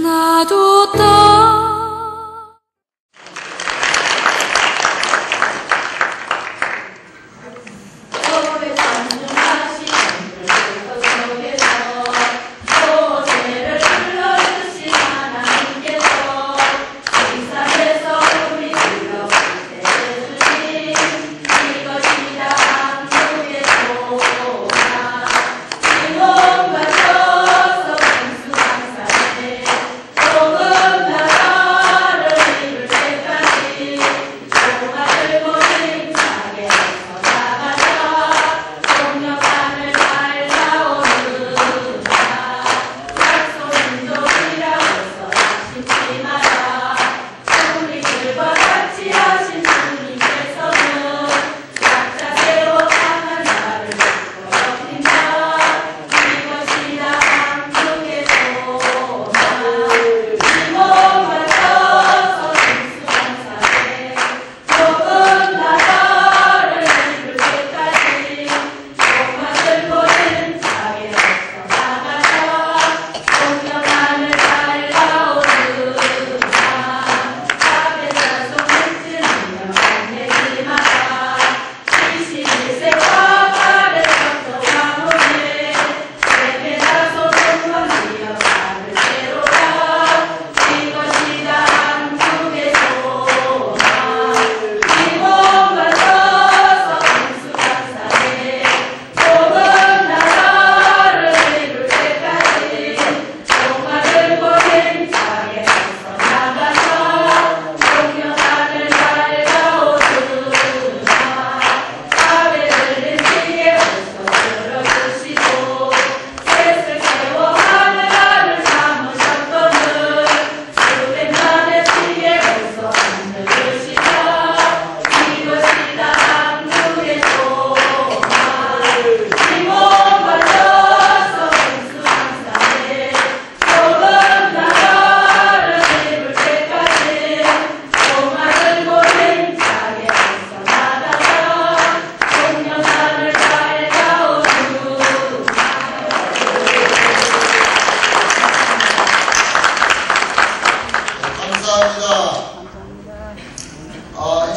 놔뒀다.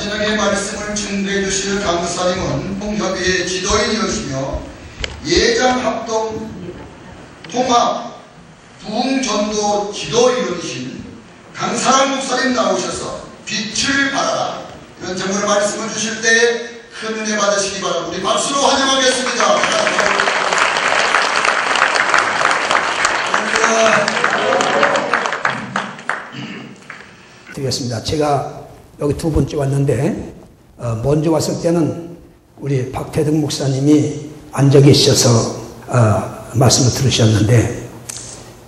이전의 말씀을 증거해 주실 강사님은 통협의회 지도인이시며 예장합동 통합 부흥전도 지도위원이신 강사랑 목사님 나오셔서 빛을 발하라 이런 제목의 말씀을 주실 때 큰 은혜 받으시기 바랍니다. 우리 박수로 환영하겠습니다. 드리겠습니다. 제가 여기 두 번째 왔는데 먼저 왔을 때는 우리 박태등 목사님이 앉아 계셔서 말씀을 들으셨는데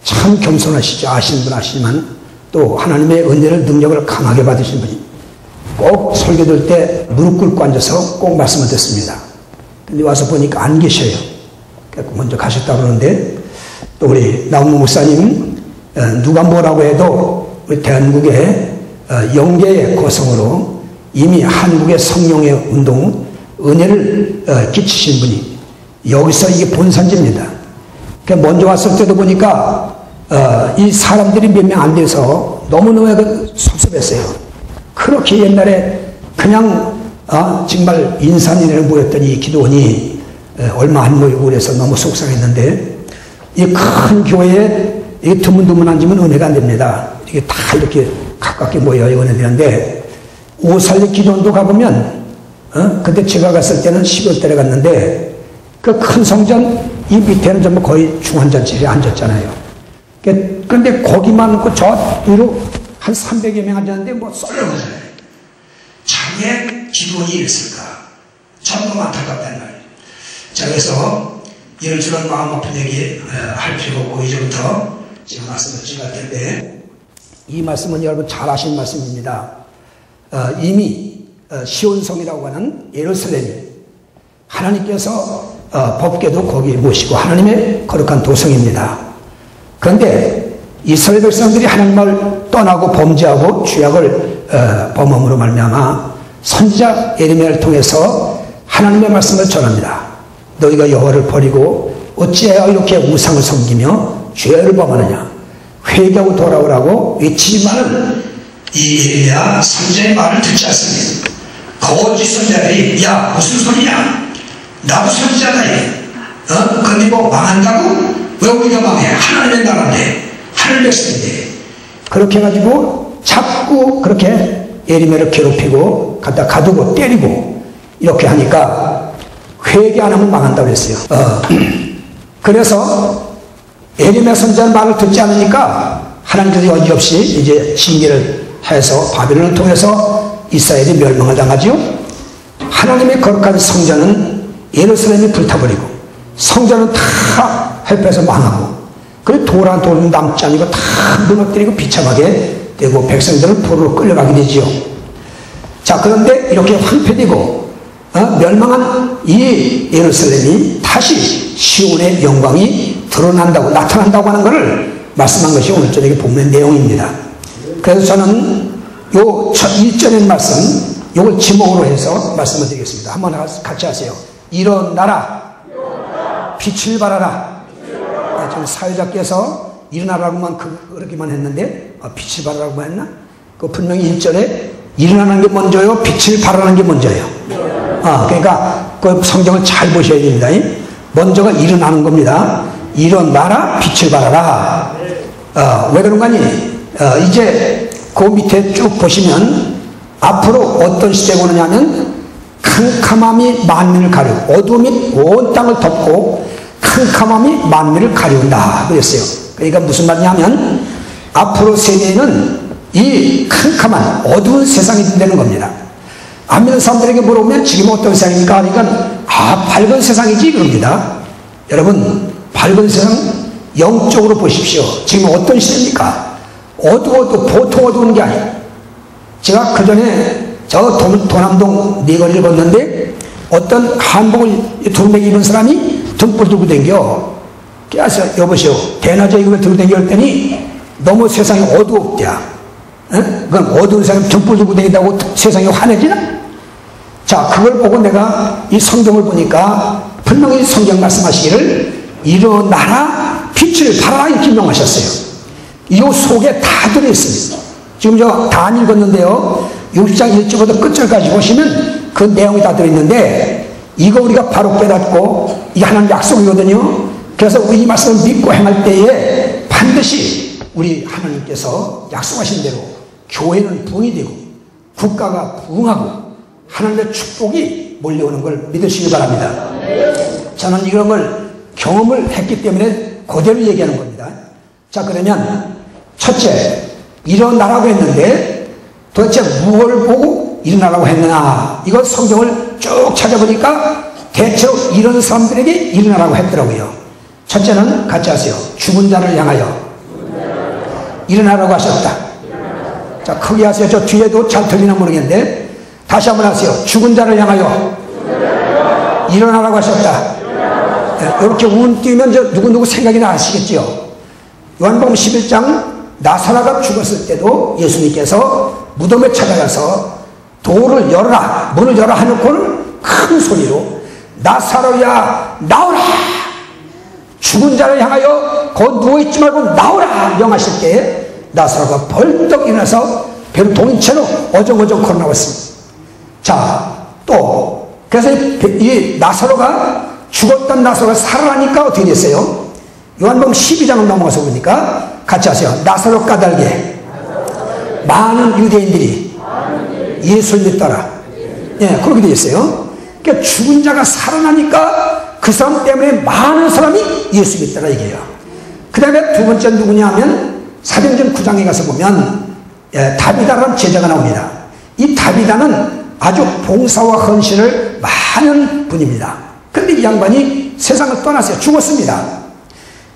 참 겸손하시죠. 아시는 분 아시지만 또 하나님의 은혜를 능력을 강하게 받으신 분이 꼭 설교 들 때 무릎 꿇고 앉아서 꼭 말씀을 듣습니다. 근데 와서 보니까 안 계셔요. 먼저 가셨다고 그러는데 또 우리 나훈무 목사님 누가 뭐라고 해도 우리 대한민국의 영계의 거성으로 이미 한국의 성령의 운동 은혜를 끼치신 분이 여기서 이게 본산지입니다. 먼저 왔을 때도 보니까 이 사람들이 몇 명 안 돼서 너무너무 섭섭했어요. 그렇게 옛날에 그냥 정말 인산인해를 모였더니 이 기도원이 얼마 안 모이고 그래서 너무 속상했는데 이 큰 교회에 이 드문드문 앉으면 은혜가 안 됩니다. 이게 다 이렇게 가깝게 모여야 은혜 되는데 오살리 기도원도 가보면 그때 제가 갔을 때는 10월 달에 갔는데 그 큰 성전 이 밑에는 전부 거의 중환자실에 앉았잖아요. 그런데 거기만 놓고 저 뒤로 한 300여 명 앉았는데 뭐 썰려가잖아요. 장애 기도원이 이랬을까? 참 너무 안타깝단 말이에요. 자, 그래서 이런저런 마음 아픈 얘기 할 필요가 없고 이제부터 제가 말씀을 드릴 텐데 이 말씀은 여러분 잘 아시는 말씀입니다. 이미 시온성이라고 하는 예루살렘이 하나님께서 법궤도 거기에 모시고 하나님의 거룩한 도성입니다. 그런데 이스라엘 백성들이 하나님을 떠나고 범죄하고 죄악을 범함으로 말미암아 선지자 예레미야를 통해서 하나님의 말씀을 전합니다. 너희가 여호와를 버리고 어찌하여 이렇게 우상을 섬기며 죄를 범하느냐. 회개하고 돌아오라고 외치지만은 이 예레미야 선지자의 말을 듣지 않습니다. 거짓 선지자들이 야 무슨 소리냐, 나도 선지자다. 근데 뭐 망한다고? 왜 우리가 망해? 하나님의 나라인데, 하늘 백성인데. 그렇게 해가지고 자꾸 그렇게 예레미야를 괴롭히고 갖다 가두고 때리고 이렇게 하니까 회개 안 하면 망한다고 그랬어요. 그래서 예레미야 선지자의 말을 듣지 않으니까 하나님께서 여지없이 이제 징계를 해서 바벨론을 통해서 이스라엘이 멸망을 당하죠. 하나님의 거룩한 성전은 예루살렘이 불타버리고 성전은 다 헬패해서 망하고, 그리고 돌아 돌은 남지 아니고 다 무너뜨리고 비참하게 되고 백성들은 포로로 끌려가게 되지요. 자, 그런데 이렇게 황폐되고 멸망한 이 예루살렘이 다시 시온의 영광이 드러난다고, 나타난다고 하는 것을 말씀한 것이 오늘 저녁에 본문의 내용입니다. 그래서 저는 요 1절의 말씀, 요걸 지목으로 해서 말씀을 드리겠습니다. 한번 같이 하세요. 일어나라, 빛을 발하라. 좀 사회자께서 일어나라고만 그렇게만 했는데 빛을 발하라고만 했나? 그 분명히 1절에 일어나는 게 먼저요, 빛을 발하는 게 먼저예요. 그러니까 그 성경을 잘 보셔야 됩니다. 먼저가 일어나는 겁니다. 일어나라, 빛을 발하라. 왜 그런가 하니 이제 그 밑에 쭉 보시면 앞으로 어떤 시대가 오느냐면 캄캄함이 만민을 가리고, 어두움이 온 땅을 덮고 캄캄함이 만민을 가리운다 그랬어요. 그러니까 무슨 말이냐면 앞으로 세계에는 이 캄캄한 어두운 세상이 된다는 겁니다. 안 믿는 사람들에게 물어보면 지금 어떤 세상입니까? 그러니까 밝은 세상이지 그럽니다. 여러분, 밝은 세상 영적으로 보십시오. 지금 어떤 시대입니까? 어두워도 보통 어두운 게 아니에요. 제가 그 전에 저 도남동 네 거리를 걷는데 어떤 한복을 두루마기 입은 사람이 등불 들고 댕겨. 그래서 여보시오, 대낮에 이걸 들고 댕겨 했더니 너무 세상이 어두웠대야. 그럼 어두운 사람이 등불 들고 댕긴다고 세상이 환해지나? 자, 그걸 보고 내가 이 성경을 보니까 분명히 성경 말씀하시기를 일어나라, 빛을 발하라 이렇게 명하셨어요. 이 속에 다 들어있습니다. 지금 저 다 안 읽었는데요, 6장 1절부터 끝절까지 보시면 그 내용이 다 들어있는데, 이거 우리가 바로 깨닫고 이게 하나님 약속이거든요. 그래서 우리 이 말씀을 믿고 행할 때에 반드시 우리 하나님께서 약속하신 대로 교회는 부흥이 되고 국가가 부흥하고 하나님의 축복이 몰려오는 걸 믿으시기 바랍니다. 저는 이런 걸 경험을 했기 때문에 그대로 얘기하는 겁니다. 자, 그러면 첫째, 일어나라고 했는데 도대체 무엇을 보고 일어나라고 했느냐? 이거 성경을 쭉 찾아보니까 대체로 이런 사람들에게 일어나라고 했더라고요. 첫째는 같이 하세요. 죽은 자를 향하여 일어나라고 하셨다. 자, 크게 하세요. 저 뒤에도 잘 들리나 모르겠는데 다시 한번 하세요. 죽은 자를 향하여 일어나라고 하셨다. 이렇게 운 띄우면 저 누구누구 생각이 나시겠죠. 요한복음 11장 나사로가 죽었을 때도 예수님께서 무덤에 찾아가서 돌을 열어라, 문을 열어라 하놓고는 큰 소리로 나사로야 나오라, 죽은 자를 향하여 거기 누워있지 말고 나오라 명하실 때 나사로가 벌떡 일어나서 배로 동인 채로 어정어정 걸어 나왔습니다. 자, 또 그래서 이 나사로가 죽었던 나사로가 살아나니까 어떻게 됐어요? 요한복음 12장을 넘어가서 보니까 같이 하세요. 나사로 까닭에 많은 유대인들이 예수를 믿더라. 예, 그렇게 되어 있어요. 그러니까 죽은 자가 살아나니까 그 사람 때문에 많은 사람이 예수 믿더라 이게요. 그 다음에 두 번째 누구냐 하면 사도행전 9장에 가서 보면 다비다라는 제자가 나옵니다. 이 다비다는 아주 봉사와 헌신을 많은 분입니다. 그런데 이 양반이 세상을 떠났어요. 죽었습니다.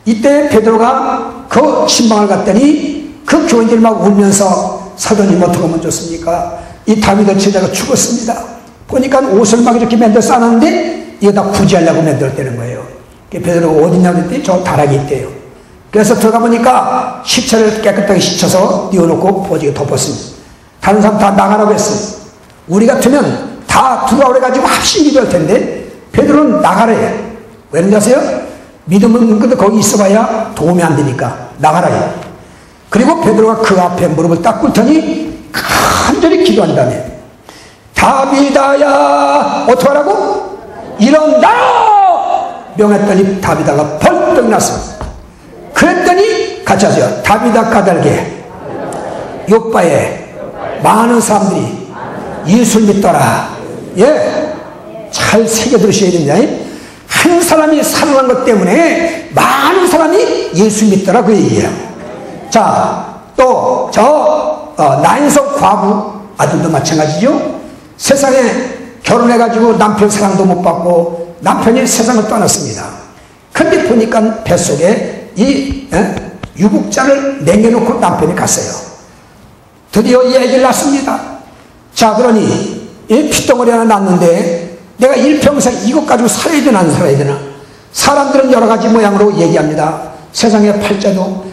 이때 베드로가 그 신방을 갔더니 그 교인들이 막 울면서 사도님 어떻게 하면 좋습니까? 이 다비다 제자가 죽었습니다. 보니까 옷을 막 이렇게 맨들 싸놨는데 이거 다 구제하려고 만들었다는 거예요. 베드로가 어딨냐고 했더니 저 다락이 있대요. 그래서 들어가 보니까 시체를 깨끗하게 씻어서 띄워놓고 보지게 덮었습니다. 다른 사람 다 나가라고 했습니다. 우리 같으면 다 들어오라 해가지고 합심 기도할 텐데 베드로는 나가래. 왜 그런지 아세요? 믿음은 근데 거기 있어봐야 도움이 안 되니까 나가라. 그리고 베드로가 그 앞에 무릎을 딱 꿇더니 간절히 기도한 다음에 다비다야 어떡하라고? 일어나라! 명했더니 다비다가 벌떡 일어났습니다. 그랬더니 같이 하세요. 다비다 까닭에 요바에 많은 사람들이 예수를 믿더라. 예, 잘 새겨 들으셔야 됩니다. 한 사람이 살아난 것 때문에 많은 사람이 예수 믿더라 그 얘기예요. 자, 또 나인성 과부 아들도 마찬가지죠. 세상에 결혼해가지고 남편 사랑도 못 받고 남편이 세상을 떠났습니다. 근데 보니까 뱃속에 이 유복자를 남겨놓고 남편이 갔어요. 드디어 얘기를 낳습니다. 자, 그러니 이 핏덩어리 하나 낳는데 내가 일평생 이것 가지고 살아야 되나 안 살아야 되나? 사람들은 여러 가지 모양으로 얘기합니다. 세상에 팔자도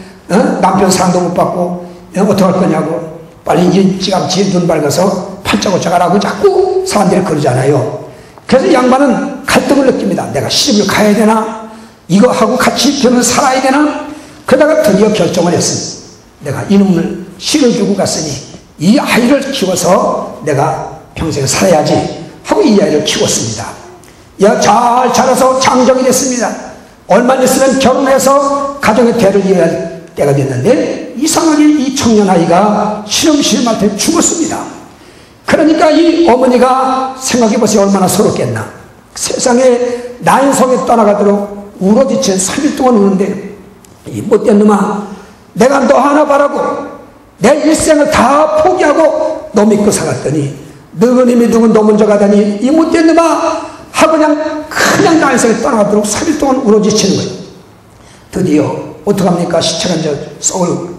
남편 사랑도 못 받고 어떡할 거냐고 빨리 일찌감치 눈 밝아서 팔자 고쳐가라고 자꾸 사람들이 그러잖아요. 그래서 양반은 갈등을 느낍니다. 내가 시집을 가야 되나? 이거 하고 같이 병을 살아야 되나? 그러다가 드디어 결정을 했습니다. 내가 이놈을 시를 주고 갔으니 이 아이를 키워서 내가 평생 살아야지 하고 이 아이를 키웠습니다. 잘 자라서 장정이 됐습니다. 얼마 있으면 결혼해서 가정의 대를 이어할 때가 됐는데 이상하게 이 청년 아이가 시름시름할 때 죽었습니다. 그러니까 이 어머니가 생각해보세요. 얼마나 서럽겠나. 세상에 나인성에 떠나가도록 울어지친 3일 동안 우는데 이 못된 놈아 내가 너 하나 바라고 내 일생을 다 포기하고 너 믿고 살았더니 너희님이 누군 너 먼저 가다니 이 못된 놈아 하고 그냥 나인성에 떠나가도록 3일 동안 울어지치는 거예요. 드디어 어떡합니까? 시체가 이제 썩을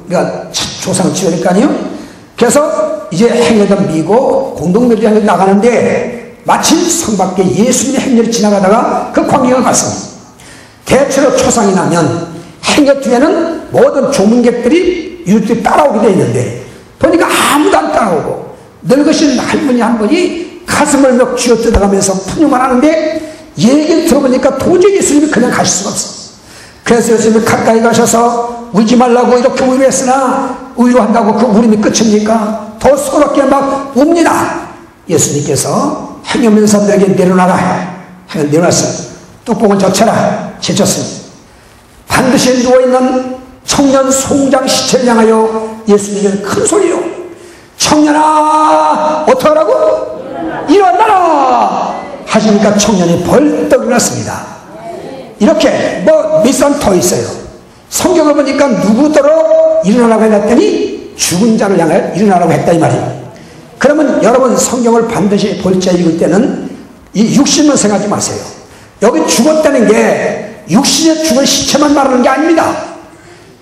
조상을 지으니까요. 그래서 이제 행여를 미고 공동묘지에 나가는데 마침 성 밖에 예수님의 행렬이 지나가다가 그 광경을 봤습니다. 대체로 초상이 나면 행렬 뒤에는 모든 조문객들이 유족들이 따라오게 되어 있는데 보니까 아무도 안 따라오고 늙으신 할머니 한 분이 가슴을 몇 쥐어 뜯어가면서 푸념을 하는데 얘기를 들어보니까 도저히 예수님이 그냥 가실 수가 없어. 그래서 예수님이 가까이 가셔서 울지 말라고 이렇게 위로했으나 위로한다고 그 울음이 끝입니까? 더 서럽게 막 웁니다. 예수님께서 행여 없는 사람들에게 내려놔라. 행여 내려놨어. 뚜껑을 젖혀라. 제쳤습니다. 반드시 누워있는 청년 송장 시체를 향하여 예수님은 큰 소리로 청년아 어떡하라고? 일어나라 하시니까 청년이 벌떡 일어났습니다. 이렇게 몇 사람 더 있어요. 성경을 보니까 누구더러 일어나라고 해놨더니 죽은 자를 향해 일어나라고 했다 이 말이에요. 그러면 여러분 성경을 반드시 볼 때 읽을 때는 이 육신만 생각하지 마세요. 여기 죽었다는 게 육신에 죽은 시체만 말하는 게 아닙니다.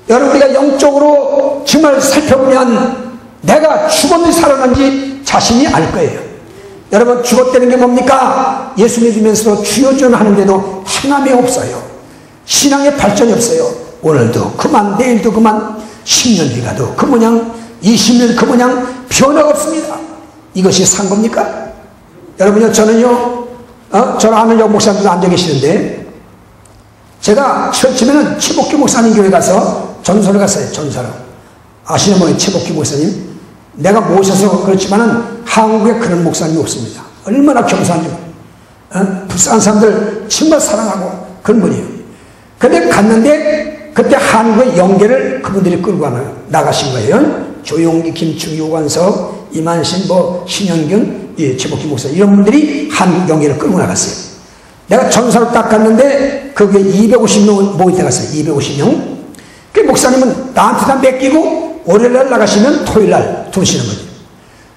여러분 우리가 영적으로 정말 살펴보면 내가 죽었는지 살아난지 자신이 알 거예요. 여러분 죽었다는 게 뭡니까? 예수 믿으면서 주여주여 하는데도 행함이 없어요. 신앙의 발전이 없어요. 오늘도 그만 내일도 그만 10년 뒤 가도 그 모양 20년 그 모양 변화가 없습니다. 이것이 산 겁니까? 여러분요 저는요 저를 아는 여 목사님도 앉아 계시는데 제가 처음에는 최복규 목사님 교회 가서 전설을 갔어요. 전설을 아시는 분이 최복규 목사님 내가 모셔서 그렇지만은 한국에 그런 목사님이 없습니다. 얼마나 겸손한지 불쌍한 사람들 정말 사랑하고 그런 분이에요. 근데 갔는데 그때 한국의 영계를 그분들이 끌고 나가신 거예요. 조용기, 김충, 요관석, 이만신, 신현균, 최복기 목사 이런 분들이 한국 영계를 끌고 나갔어요. 내가 전사로 딱 갔는데 그게 250명 모일 때 갔어요. 250명. 그 목사님은 나한테 다 맡기고 월요일날 나가시면 토요일날 두시는 거죠.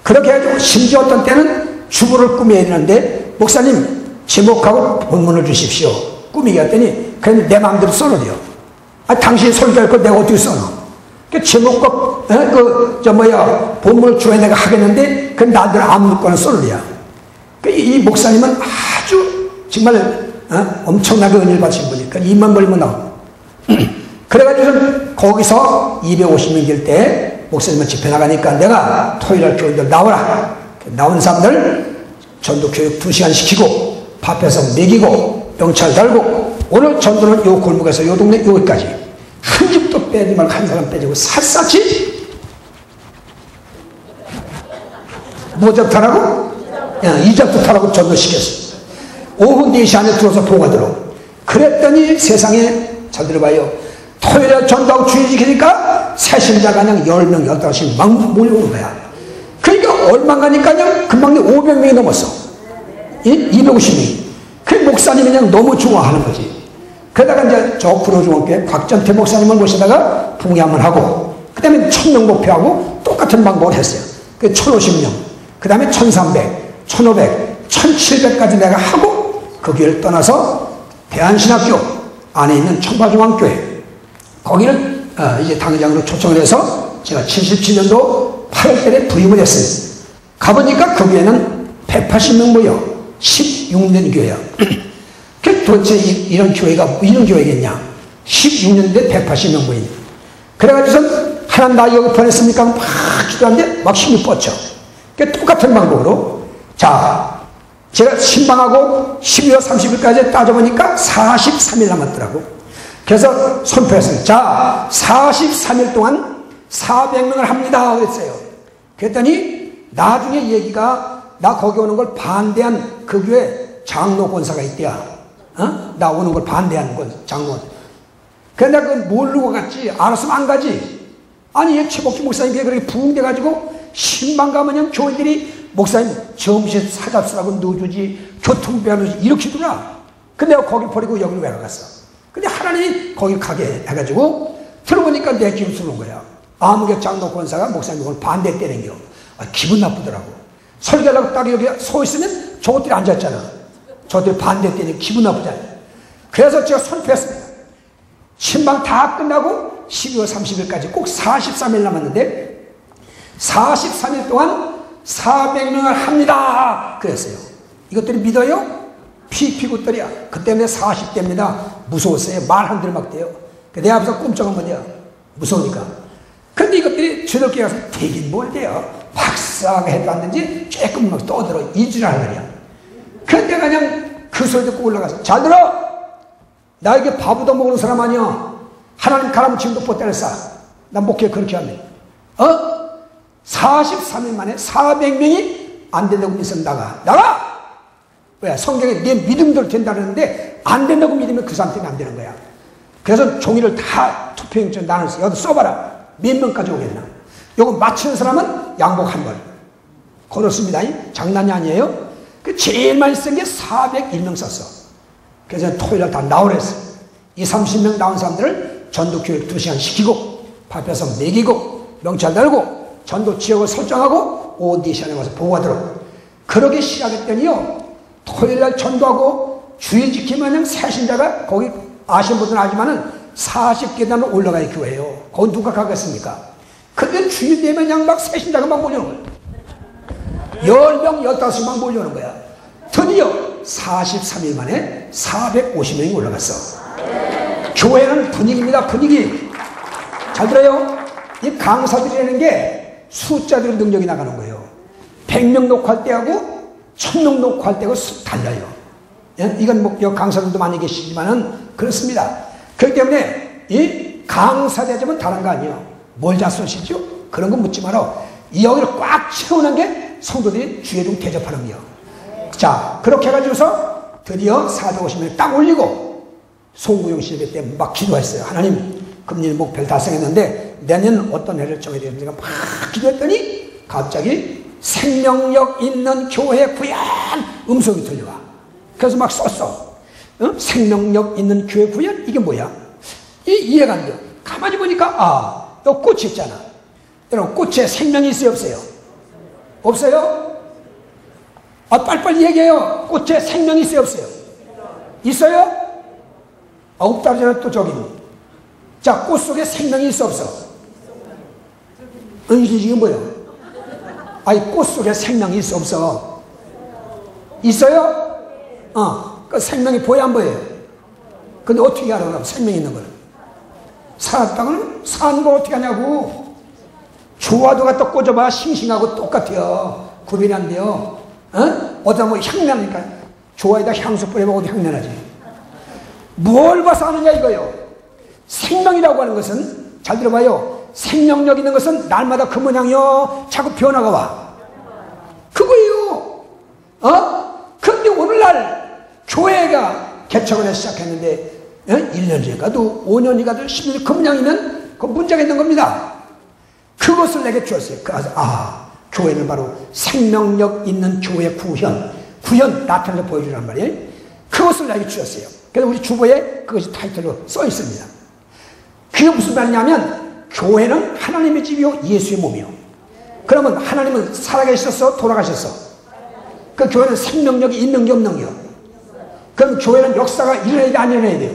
그렇게 해가지고 심지어 어떤 때는 주부를 꾸며야 되는데 목사님 제목하고 본문을 주십시오. 꾸미게 했더니 그냥 내 마음대로 써놓으래요. 당신이 설교할 거 내가 어떻게 써놔? 그 제목과 본문을 줘야 내가 하겠는데 그건 나들 아무거나 써놓으래요. 이 목사님은 아주 정말 엄청나게 은혜를 받으신 분이니까 입만 벌리면 나와. 그래가지고 거기서 250명 될 때 목사님은 집회 나가니까 내가 토요일날 교인들 나오라. 나온 사람들 전도 교육 2시간 시키고 밥해서 먹이고 병찰 달고 오늘 전도는 요 골목에서 요 동네 여기까지 한 집도 턱 빼지 말고 한 사람 빼주고 샅샅이 뭐부터라고? 이제부터라고 전도시켰어. 오후 4시 안에 들어서 보고하도록. 그랬더니 세상에 잘 들어봐요. 토요일에 전도하고 주일 지키니까 새신자가 그냥 10명, 15명 막 몰려오는 거야. 그러니까 얼마 가니까요 금방 500명이 넘었어. 250명이. 그 목사님이 그냥 너무 좋아하는 거지. 그러다가 이제 저 구로중학교에 곽전태 목사님을 모시다가 부흥회 한번 하고, 그 다음에 1000명 목표하고 똑같은 방법을 했어요. 그 1050명, 그 다음에 1300, 1500, 1700까지 내가 하고 그 교회를 떠나서 대한신학교 안에 있는 청파중앙교회, 거기를 이제 당회장으로 초청을 해서 제가 77년도 8월달에 부임을 했어요. 가보니까 그 교회는 180명 모여 16년 교회야. 도대체 이런 교회가 이런 교회겠냐? 16년인데 180명 모인. 그래가지고선 하나님 나 여기 보냈습니까? 막 기도하는데 막 힘이 뻗쳐. 똑같은 방법으로, 자, 제가 신방하고 12월 30일까지 따져보니까 43일 남았더라고. 그래서 선포했어요. 자, 43일 동안 400명을 합니다. 그랬어요. 그랬더니 나중에 얘기가, 나 거기 오는 걸 반대한 그 교회 장로 권사가 있대야. 나 오는 걸 반대하는 건 장로. 근데 그건 모르고 갔지. 알았으면 안 가지. 아니, 얘 최복희 목사님께 그렇게 부흥돼가지고 신방 가면 교인들이 목사님 점심 사잡수라고 넣어주지, 교통비하면서 이렇게 두나. 근데 내가 거기 버리고 여기로 왜 갔어? 근데 하나님이 거기 가게 해가지고 들어보니까 내 기분 쓰는 거야. 아무개 장로 권사가 목사님 오늘 반대했다는 겨. 기분 나쁘더라고. 설교하려고 딱 여기 서 있으면 저것들이 앉았잖아. 저들 반대했더니 기분 나쁘잖아요. 그래서 제가 선포했습니다. 신방 다 끝나고 12월 30일까지 꼭 43일 남았는데 43일 동안 400명을 합니다. 그랬어요. 이것들이 믿어요? 피피굿들이야. 그 때문에 40대입니다. 무서웠어요. 말 한 대를 막 대요. 내 앞에서 꼼짝한 거냐. 무서우니까. 근데 이것들이 저녁에 가서 되긴 뭘 돼요. 박사가 해도 안 되는지 조금 막 떠들어. 이지랄 말이야. 근데 그냥 그 소리 듣고 올라가서, 잘 들어! 나에게 밥도 먹는 사람 아니야. 하나님 가라면 지금도 봇대를 싸. 난 목회 그렇게 하면. 43일 만에 400명이 안 된다고 믿으면 나가. 나가! 왜? 성경에 내 믿음대로 된다 그러는데 안 된다고 믿으면 그 사람 때문에 안 되는 거야. 그래서 종이를 다 투표용지에 나눠서 여기 써봐라. 몇 명까지 오겠나. 요거 맞히는 사람은 양복 한 벌. 걸었습니다. 장난이 아니에요. 제일 많이 쓴 게 401명 썼어. 그래서 토요일날 다 나오랬어. 30명 나온 사람들을 전도교육 2시간 시키고, 밥해서 먹이고, 명찰 달고, 전도 지역을 설정하고, 오후 4시간에 와서 보고하도록. 그러기 시작했더니요, 토요일날 전도하고, 주일 지키면 새신자가, 거기 아시는 분들은 알지만은 40계단을 올라가야 교회예요. 거기 누가 가겠습니까? 근데 주일 되면 그냥 막 새신자가 막 몰려오는 거예요. 10명, 15명 몰려오는 거야. 드디어 43일 만에 450명이 올라갔어. 교회는 분위기입니다. 분위기. 잘 들어요? 이 강사들이라는 게 숫자대로 능력이 나가는 거예요. 100명 녹화할 때하고 1000명 녹화할 때하고 달라요. 이건 뭐 강사들도 많이 계시지만은 그렇습니다. 그렇기 때문에 이 강사 대접은 다른 거 아니에요. 뭘 잘 쏘시죠? 그런 거 묻지 마라. 이 여기를 꽉 채우는 게 성도들이 주의 종 대접하는 거예요. 자, 그렇게 해가지고서 드디어 450명 딱 올리고 송구용 씨 예배 때 막 기도했어요. 하나님, 금년 목표를 달성했는데 내년 어떤 해를 정해야 되는지가 막 기도했더니 갑자기 생명력 있는 교회 구현 음성이 들려와. 그래서 막 썼어. 생명력 있는 교회 구현? 이게 뭐야? 이해가 안 돼. 가만히 보니까 너 꽃이 있잖아. 여러분, 꽃에 생명이 있어요, 없어요? 없어요? 빨리빨리 얘기해요. 꽃에 생명이 있어요, 없어요? 있어요? 없다 전에 또 저기. 자, 꽃 속에 생명이 있어, 없어? 이게 뭐예요? 꽃 속에 생명이 있어, 없어? 있어요? 그 생명이 보여, 안 보여요? 근데 어떻게 알아? 생명이 있는 걸. 살았다고는 사는 걸 어떻게 하냐고. 좋아도 갖다 꽂아봐. 싱싱하고 똑같아요. 구별이 안 돼요. 어디다 뭐 향나니까 좋아에다 향수 뿌려먹어도 향나지. 뭘 봐서 아느냐 이거요. 생명이라고 하는 것은 잘 들어봐요. 생명력 있는 것은 날마다 그 모양이요. 자꾸 변화가 와. 그거예요. 그런데 오늘날 교회가 개척을 해서 시작했는데 1년이 가도 5년이 가도 10년이 그 모양이면 그 문제가 있는 겁니다. 그것을 내게 주었어요. 그래서 교회는 바로 생명력 있는 교회 구현 나타내서 보여주란 말이에요. 그것을 내게 주었어요. 그래서 우리 주보에 그것이 타이틀로 써 있습니다. 그게 무슨 말이냐면 교회는 하나님의 집이요 예수의 몸이요. 그러면 하나님은 살아계셨어 돌아가셨어? 그 교회는 생명력이 있는 게 없는 게요. 그럼 교회는 역사가 일어나야 돼 안 일어나야 돼요?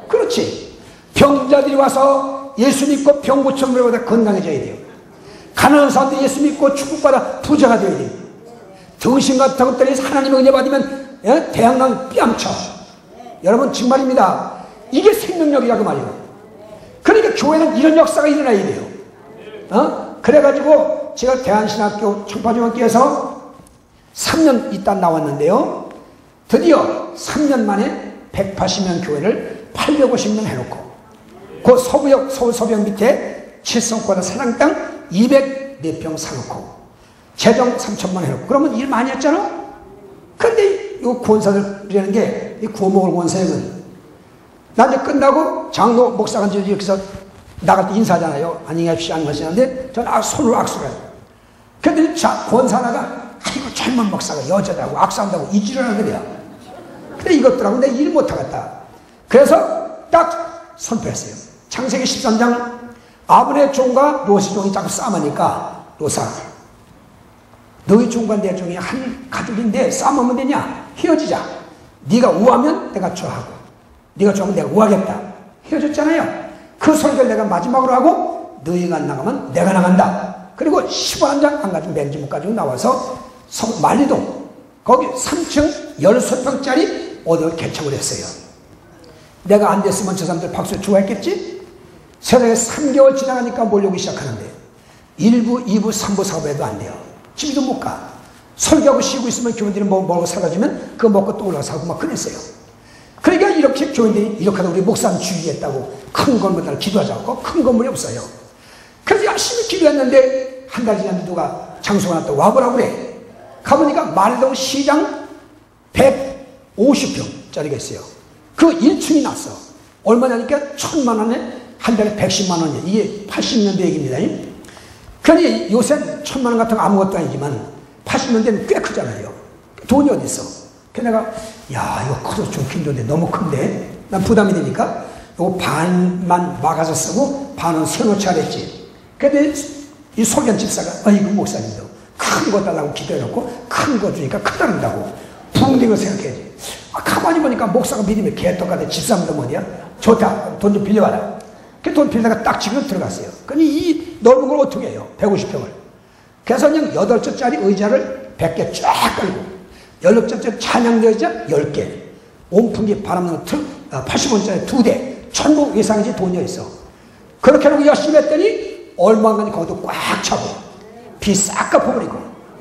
그렇지. 병자들이 와서 예수 믿고 병 고침을 건강해져야 돼요. 가난한 사람들이 예수 믿고 축복받아 부자가 되어야 돼요. 등신 같은 것들이 하나님의 은혜 받으면 대학난 뺨쳐. 여러분 정말입니다. 이게 생명력이라고 말이에요. 그러니까 교회는 이런 역사가 일어나야 돼요. 그래가지고 제가 대한신학교 청파중학교에서 3년 있다 나왔는데요. 드디어 3년 만에 180명 교회를 850명 해놓고 그 서부역 서울 서부역 밑에 칠성과다 사랑땅 204평 사놓고 재정 3천만 원 해놓고 그러면 일 많이 했잖아. 그런데 이 권사들이라는 게 이 구호목을 권사역은 나 이제 끝나고 장로 목사가 이제 이렇게 해서 나갈 때 인사하잖아요. 안녕히 계십시오 하는 것이는데 저는 손으로 악수를 해요. 그런데 권사 하나가 아이고 젊은 목사가 여자라고 악수한다고 이지를 하는 거야. 근데 이것들하고 내 일 못하겠다. 그래서 딱 선포했어요. 창세기 13장 아브라함의 종과 롯의 종이 자꾸 싸우니까 롯아 너희 종과 내 종이 한 가족인데 싸우면 되냐? 헤어지자. 네가 우하면 내가 좋아하고 네가 좋아하면 내가 우하겠다. 헤어졌잖아요. 그 설교를 내가 마지막으로 하고 너희가 안 나가면 내가 나간다. 그리고 11장 안 가지고 맹지 못 가지고 나와서 만리동 거기 3층 16평짜리 어디를 개척을 했어요. 내가 안 됐으면 저 사람들 박수 좋아했겠지? 세상에 3개월 지나가니까 몰려오기 시작하는데 1부, 2부, 3부, 4부 해도 안 돼요. 집도 못 가. 설교하고 쉬고 있으면 교인들이 먹고 사라지면 그거 먹고 또 올라가서 하고 막 그랬어요. 그러니까 이렇게 교인들이 이렇게 하다 우리 목사는 주의했다고 큰 건물을 기도하자고 큰 건물이 없어요. 그래서 열심히 기도했는데 한 달 지났는데 누가 장소가 하나 또 와보라고 그래. 가보니까 말동 시장 150평짜리가 있어요. 그 1층이 났어. 얼마냐니까 1,000만 원에 한 달에 110만 원이에요. 이게 80년대 얘기입니다. 그러니 요새 1,000만 원 같은 거 아무것도 아니지만 80년대는 꽤 크잖아요. 돈이 어디 있어? 그래서 내가 야 이거 커서 좋긴 좋은데 너무 큰데 난 부담이 되니까 이거 반만 막아서 쓰고 반은 세워놓자 그랬지. 근데 이 소련 집사가 아이고 목사님도 큰 거 달라고 기도해놓고 큰 거 주니까 크다는다고 붕대는 거 생각해야지. 가만히 보니까 목사가 믿으면 개떡같아. 집사람도 어디야? 좋다. 돈 좀 빌려와라. 그 돈 빌려다가 딱 지금 들어갔어요. 그러니 이 넓은 걸 어떻게 해요? 150평을. 그래서 그냥 8조짜리 의자를 100개 쫙 깔고 16조짜리 찬양대 의자 10개 온풍기 바람는 틀 80원짜리 2대 전부 외상이지 돈이 있어. 그렇게 하고 열심히 했더니 얼마간이 거기도 꽉 차고 비 싹 갚아버리고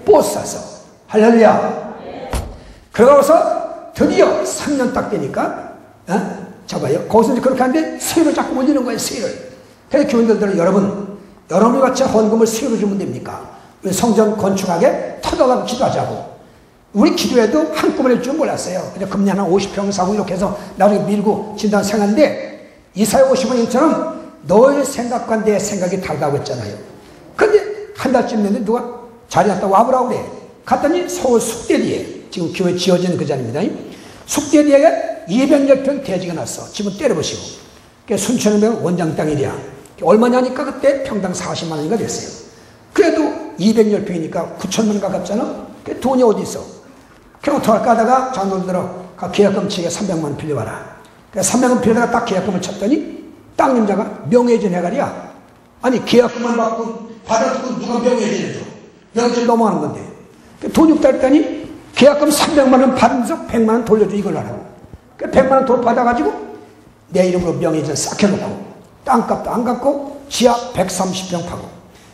버스 사서 할렐루야. 그러고서 드디어 3년 딱 되니까 잡아요. 거기서 이제 그렇게 하는데 세율을 자꾸 올리는 거예요. 세율을. 그래서 교인들은 여러분이 같이 헌금을 세율을 주면 됩니까? 성전 건축하게 터져가고 기도하자고. 우리 기도해도 한꺼번에 줄 줄 몰랐어요. 그냥 금년 한 50평 사고 이렇게 해서 나중에 밀고 진단 생각하는데 이사야 50원처럼 너의 생각과 내 생각이 다르다고 했잖아요. 근데 한 달쯤 됐는데 누가 자리 갔다 와보라고 그래. 갔더니 서울 숙대리에 지금 교회 지어진 그 자리입니다. 숙대리에 210평 대지가 났어. 지금 때려보시고. 순천에 원장 땅이랴. 얼마냐니까 그때 평당 40만 원인가 됐어요. 그래도 210평이니까 9천만 원 가깝잖아. 돈이 어디 있어? 그럼 어떡할까 하다가 장로들어 계약금 치게 300만 원 빌려와라. 300만 원 빌려다가 딱 계약금을 쳤더니 땅임자가 명예진 해가리야. 아니 계약금을 받아두고 누가 명예진 해줘. 명예진 넘어가는 건데. 돈이 없다 했더니 계약금 300만 원 받으면서 100만 원 돌려줘 이걸 하라고. 100만 원 돈 받아가지고 내 이름으로 명예진 싹 해놓고 땅값도 안 갚고 지하 130평 파고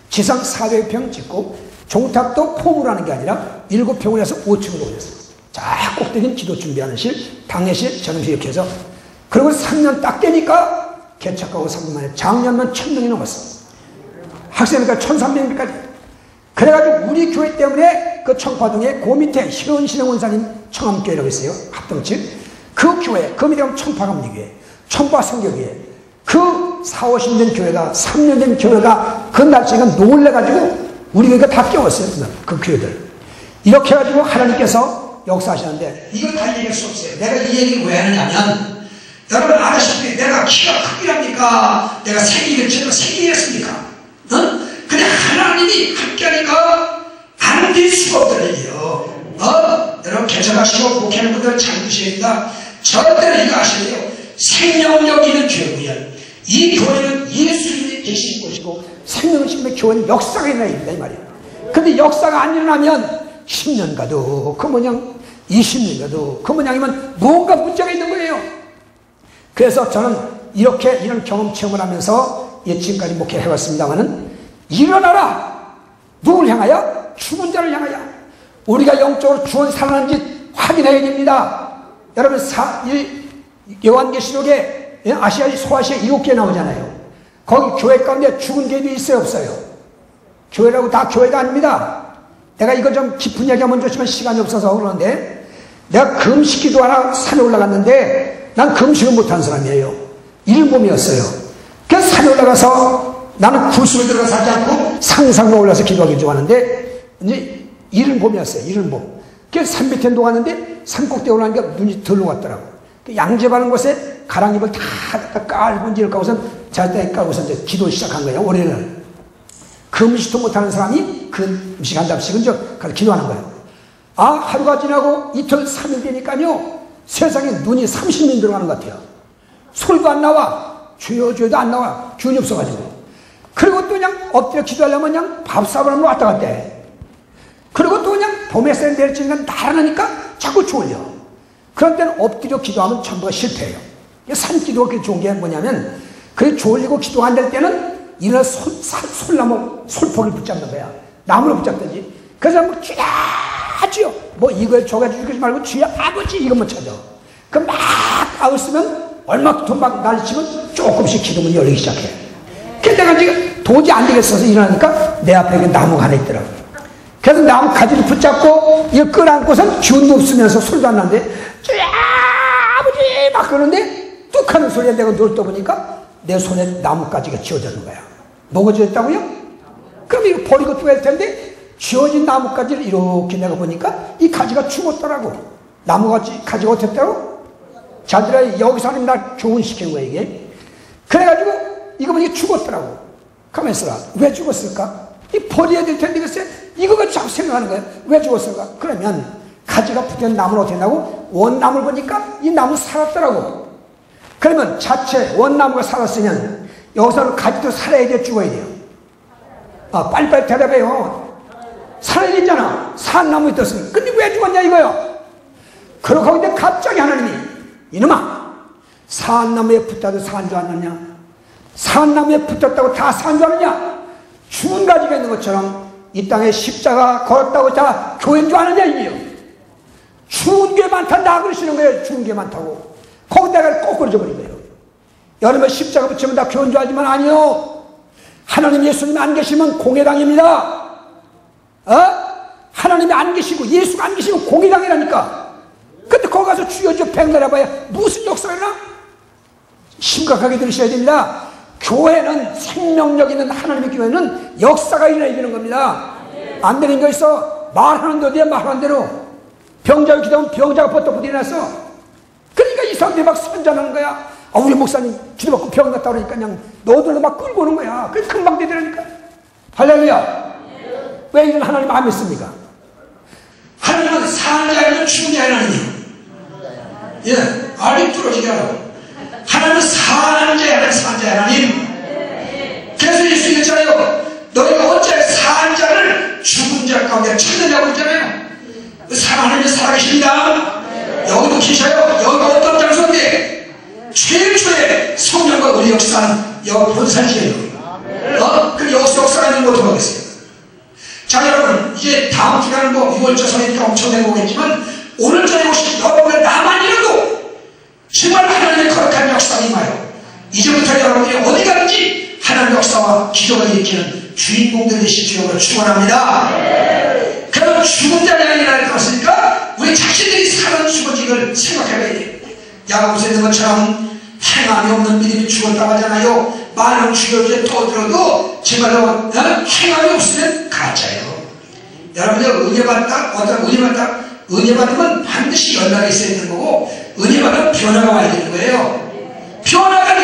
지상 400평 짓고 종탑도 폼으로 하는 게 아니라 7평을 해서 5층으로 올렸어요. 자, 꼭대기는 기도 준비하는 실, 당례실, 전음실 이렇게 해서. 그리고 3년 딱 되니까 개척하고 3년 만에 작년만 1000명이 넘었어. 학생이니까 1300명까지. 그래가지고 우리 교회 때문에 그 청파동에 그 밑에 현신영 원사님 청암교회라고 있어요. 합동측. 그 교회, 그 밑에 가면 청파감리교회, 청파성교교회. 그 40, 50년 된 교회가, 3년 된 교회가 그 날짜가 놀래가지고 우리 교회가 다 깨웠어요. 그 교회들. 이렇게 해가지고 하나님께서 역사하시는데 이걸 다 얘기할 수 없어요. 내가 이 얘기를 왜 하느냐면 여러분 아시다시피 내가 키가 크기랍니까? 내가 생기를 제대로 생기겠습니까? 근데 하나님이 함께하니까 안 될 수가 없다는 얘기예요. 여러분 개척하시고 목회하는 분들 잘 두셔야 됩니다. 절대로 이거 아셔야 돼요. 생명력 있는 교회고요. 이 교회는 예수님이 계신 곳이고 생명을 심는 교회는 역사가 일어나야 된다 이 말이에요. 근데 역사가 안 일어나면 10년 가도 그 모양 20년 가도 그 모양이면 뭔가 문제가 있는 거예요. 그래서 저는 이렇게 이런 경험 체험을 하면서 지금까지 목회를 해왔습니다마는 일어나라! 누굴 향하여? 죽은 자를 향하여. 우리가 영적으로 죽은 살아난지 확인해야 됩니다. 여러분 요한계시록에 아시아 소아시아 7개 나오잖아요. 거기 교회 가운데 죽은 개도 있어요 없어요? 교회라고 다 교회가 아닙니다. 내가 이거 좀 깊은 얘기하면 좋지만 시간이 없어서 그러는데 내가 금식기도 하나 산에 올라갔는데 난 금식을 못한 사람이에요. 일봄이었어요. 그래서 산에 올라가서 나는 구슬을 들어가서 하지 않고 상상로 올라서 기도하기 좋아하는데 이제 이른봄이었어요. 이른봄. 그래서 산 밑에 녹았는데 산 꼭대기 올라가니까 눈이 덜 녹았더라고. 양재바른 곳에 가랑잎을 다 깔고 이제 까고서 자리에 깔고서 이제 기도를 시작한 거예요. 올해는. 금식도 못하는 사람이 그 음식 한 답씩은 가서 기도하는 거예요. 하루가 지나고 이틀 3일 되니까요 세상에 눈이 30년 들어가는 것 같아요. 소리도 안 나와. 주여 주여도 안 나와. 기운이 없어가지고. 그리고 또 그냥 엎드려 기도하려면 그냥 밥사발로 왔다 갔다 해. 그리고 또 그냥 봄에 새 내리치니까 날아나니까 자꾸 졸려. 그런 때는 엎드려 기도하면 전부가 실패해요. 산기도가 그렇게 좋은 게 뭐냐면 그게 졸리고 기도가 안 될 때는 이런 솔나무, 솔포를 붙잡는 거야. 나무를 붙잡든지. 그래서 뭐 주야 주여 뭐 이거에 줘가 주지 말고 주여 아버지 이것만 찾아. 그럼 막 아웃으면 얼마 돈 막 날리치면 조금씩 기도문이 열리기 시작해. 그래서 내가 지금 도저히 안 되겠어서 일어나니까 내 앞에 그 나무가 하나 있더라고. 그래서 나무 가지를 붙잡고 이거 끌어안고선 기운도 없으면서 소리도 안 나는데 주야 아버지 막 그러는데 뚝 하는 소리에 내가 눈을 떠보니까 내 손에 나뭇가지가 쥐어졌는 거야. 뭐가 쥐어졌다고요? 그럼 이거 버리고 또 할 텐데 쥐어진 나뭇가지를 이렇게 내가 보니까 이 가지가 죽었더라고. 나무가지가 어땠다고? 자들아 여기서 하나님 날 교훈시킨 거야 이게. 그래가지고 이거 보니까 죽었더라고. 가만히 있어라. 왜 죽었을까? 이 버려야 될 텐데 글쎄 이거가 자꾸 생각하는 거야. 왜 죽었을까? 그러면 가지가 붙은 나무는 어떻게 된다고? 원나무를 보니까 이 나무 살았더라고. 그러면 자체 원나무가 살았으면 여기서는 가지도 살아야 돼 죽어야 돼요? 빨리빨리 대답해요. 살아야 되잖아. 산 나무에 떴으니. 근데 왜 죽었냐 이거요. 그렇게 하는데 갑자기 하나님이 이놈아 산 나무에 붙어도 산 줄 아느냐? 산 나무에 붙었다고 다 산 줄 아느냐? 죽은 가지가 있는 것처럼 이 땅에 십자가 걸었다고 다 교회인 줄 아느냐 이게요. 죽은 게 많다 나 그러시는 거예요. 죽은 게 많다고. 거기다가 거꾸로 줘버린 거예요. 여러분 십자가 붙이면 다 교회인 줄 알지만 아니요. 하나님 예수님 안 계시면 공회당입니다. 하나님이 안 계시고 예수가 안 계시면 공회당이라니까. 근데 거기 가서 주여 주여 백날 해봐야 무슨 역사가 일어나? 심각하게 들으셔야 됩니다. 교회는 생명력 있는 하나님의 교회는 역사가 일어나야 되는 겁니다. 안 되는 거 있어. 말하는 대로 말하는 대로. 병자가 기도하면 병자가 버떡 일어났어. 그러니까 이 사람들이 막 선전하는 거야. 우리 목사님 기도받고 병 났다 그러니까 그냥 너들도 막 끌고 오는 거야. 그래서 금방 되더라니까. 할렐루야. 왜 이런 하나님 안 믿습니까? 하나님은 사는 자 아니면 죽은 자 하나님이에요. 알이 뚫어지게 하라고. 하나님은 사는 자 아니면 사는 자 하나님. 그래서 예수 얘기했잖아요. 너희가 어째 사는 자를 죽은 자 가운데 찾느냐고 했잖아요. 하나님이 살아계십니다. 여기도 계셔요. 여기가 어떤 장소인데 최초의 성령과 우리 역사는 여기 본산이에요. 그럼 여기서 역사가 있는 거 어떻게 하겠어요? 자 여러분 이제 다음 주간은 뭐 6월절 선이니까 엄청나게 보겠지만 오늘 저녁 오신 여러분의 나만이라도 정말 하나님의 거룩한 역사가 임하여 이제부터 여러분 기적을 일으키는 주인공들이 되실 주역으로 축원합니다. 그럼 죽은 자가 아니라 들었으니까 우리 자신들이 사는 죽어지기를 생각해야 돼. 야고보서에 있는 것처럼 행함이 없는 믿음이 죽었다고 하잖아요. 많은 주역에 떠들어도 정말로 행함이 없으면 가짜예요. 여러분들 은혜 받다, 어떤 은혜 받으면 반드시 연락이 있어야 되는 거고, 은혜 받으면 변화가 와야 되는 거예요. 변화가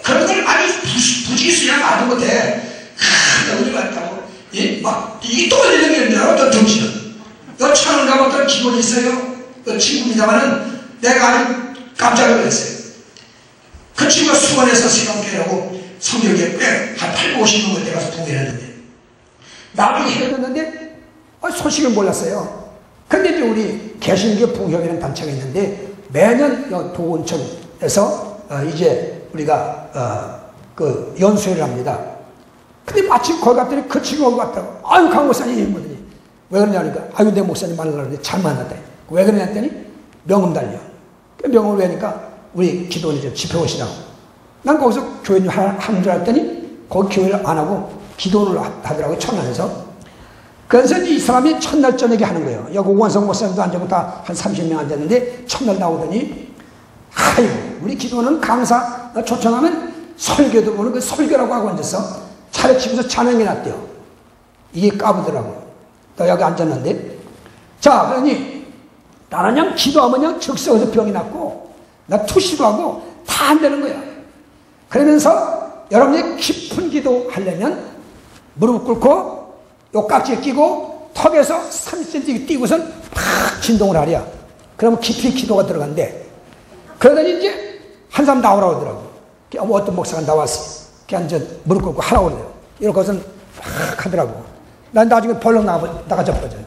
그런 걸 아주 부지기수냐 말도 못해. 은혜 받다고 이게 또 열리는 게 있는데 어떤 정신은 너 천원 가면 어떤 기본이 있어요. 그 친구입니다만은 내가 아주 깜짝 놀랐어요. 그 친구가 수원에서 시간계라고 성경에 꽤한 8, 50년 때 가서 동의를 했는데 나중에 해줬는데 소식을 몰랐어요. 근데 이제 우리 개신교 부흥회라는 단체가 있는데 매년 도원천에서 이제 우리가 그 연수회를 합니다. 근데 마침 거기 갔더니 그 친구가 왔다고. 아유, 강 목사님. 뭐더니 왜 그러냐니까, 아유, 내 목사님 만나려고 잘 만났다. 왜 그러냐 했더니 명음 달려. 명음을 왜니까 우리 기도원이 좀 집회 오시라고. 난 거기서 교회를 하는 줄 알았더니 거기 교회를 안 하고 기도를 하더라고요. 천안에서. 그래서 이 사람이 첫날 저녁에 하는 거예요. 여기 오원성 목사님도 앉아고 다 한 30명 앉았는데 첫날 나오더니 아이고, 우리 기도는 강사 초청하면 설교도 보는 그 설교라고 하고 앉았어. 차례치면서 찬양이 났대요. 이게 까부더라고요. 또 여기 앉았는데, 자, 그러니 나는 그냥 기도하면 그냥 즉석에서 병이 났고 나 투시도 하고 다 안 되는 거야. 그러면서 여러분이 깊은 기도 하려면 무릎 꿇고 요 깍지에 끼고 턱에서 30cm 띄고선 팍 진동을 하랴. 그러면 깊이 기도가 들어간대. 그러더니 이제 한 사람 나오라고 하더라고. 어떤 목사가 나왔어. 그냥 이제 무릎 꿇고 하라고 그래요. 이렇게 해서 팍 하더라고. 난 나중에 벌렁 나가자버려요.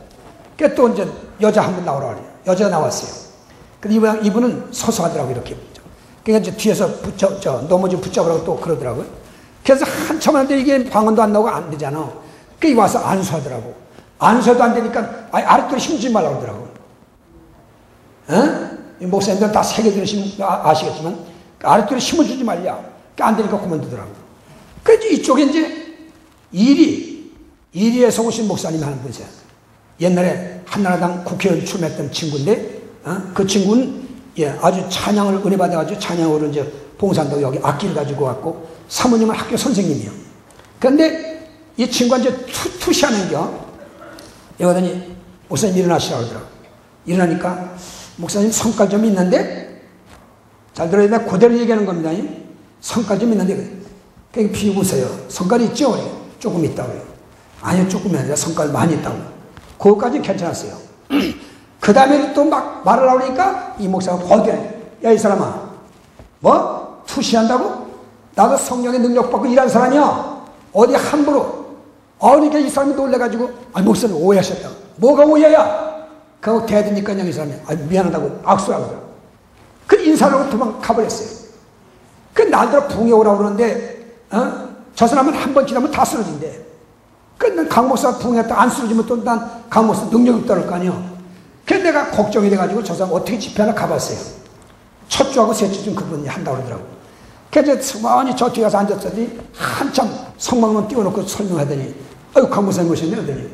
그래서 또 이제 여자 한 분 나오라고 그래요. 여자가 나왔어요. 근데 이분은 서서 하더라고, 이렇게. 그러니까 이제 뒤에서 넘어지면 붙잡으라고 또 그러더라고요. 그래서 한참 하는데 이게 방언도 안 나오고 안 되잖아. 그러니까 와서 안수하더라고. 안수도 안 되니까 아랫도리 힘주지 말라고 그러더라고. 목사님들 다 세계 들으시면 아시겠지만 아랫도리 힘을 주지 말냐. 그러니까 안 되니까 그만두더라고. 그래서 이쪽에 이제 이리에서 오신 목사님이 하는 분이세요. 옛날에 한나라당 국회의원 출마했던 친구인데, 그 친구는 아주 찬양을 은혜 받아가지고 찬양으로 이제 봉사한다고 여기 악기를 가지고 왔고, 사모님은 학교 선생님이요. 그런데 이 친구가 이제 투시하는겨. 여기더니 목사님 일어나시라고 하더라고. 일어나니까 목사님 성깔 좀 있는데, 잘 들어야 돼. 그대로 얘기하는 겁니다. 성깔 좀 있는데, 그냥 비웃어요. 성깔이 있죠? 조금 있다고요. 아니요, 조금이 아니라 성깔 많이 있다고. 그거까지 괜찮았어요. 그 다음에 또 막 말을 하니까 이 목사가 버텨. 야, 이 사람아. 뭐? 투시한다고? 나도 성령의 능력 받고 일한 사람이야. 어디 함부로. 그러니까 이 사람이 놀래가지고, 목사님 오해하셨다. 뭐가 오해야? 그거 대드니까 이 사람이, 미안하다고 악수하고 그러더라고. 그 인사를 하고 도망가버렸어요. 그 날들어 붕에 오라고 그러는데, 저 사람은 한 번 지나면 다 쓰러진대. 그 강 목사가 붕에다 안 쓰러지면 또 난 강 목사 능력이 없다는 거 아니야. 그래서 내가 걱정이 돼가지고 저 사람 어떻게 집회 하나 가봤어요. 첫 주하고 셋 주쯤 그분이 한다고 그러더라고. 그래서 서만히 저 뒤에 가서 앉았더니 한참 성막문 띄워놓고 설명하더니, 아유, 강 목사님 오셨네. 하더니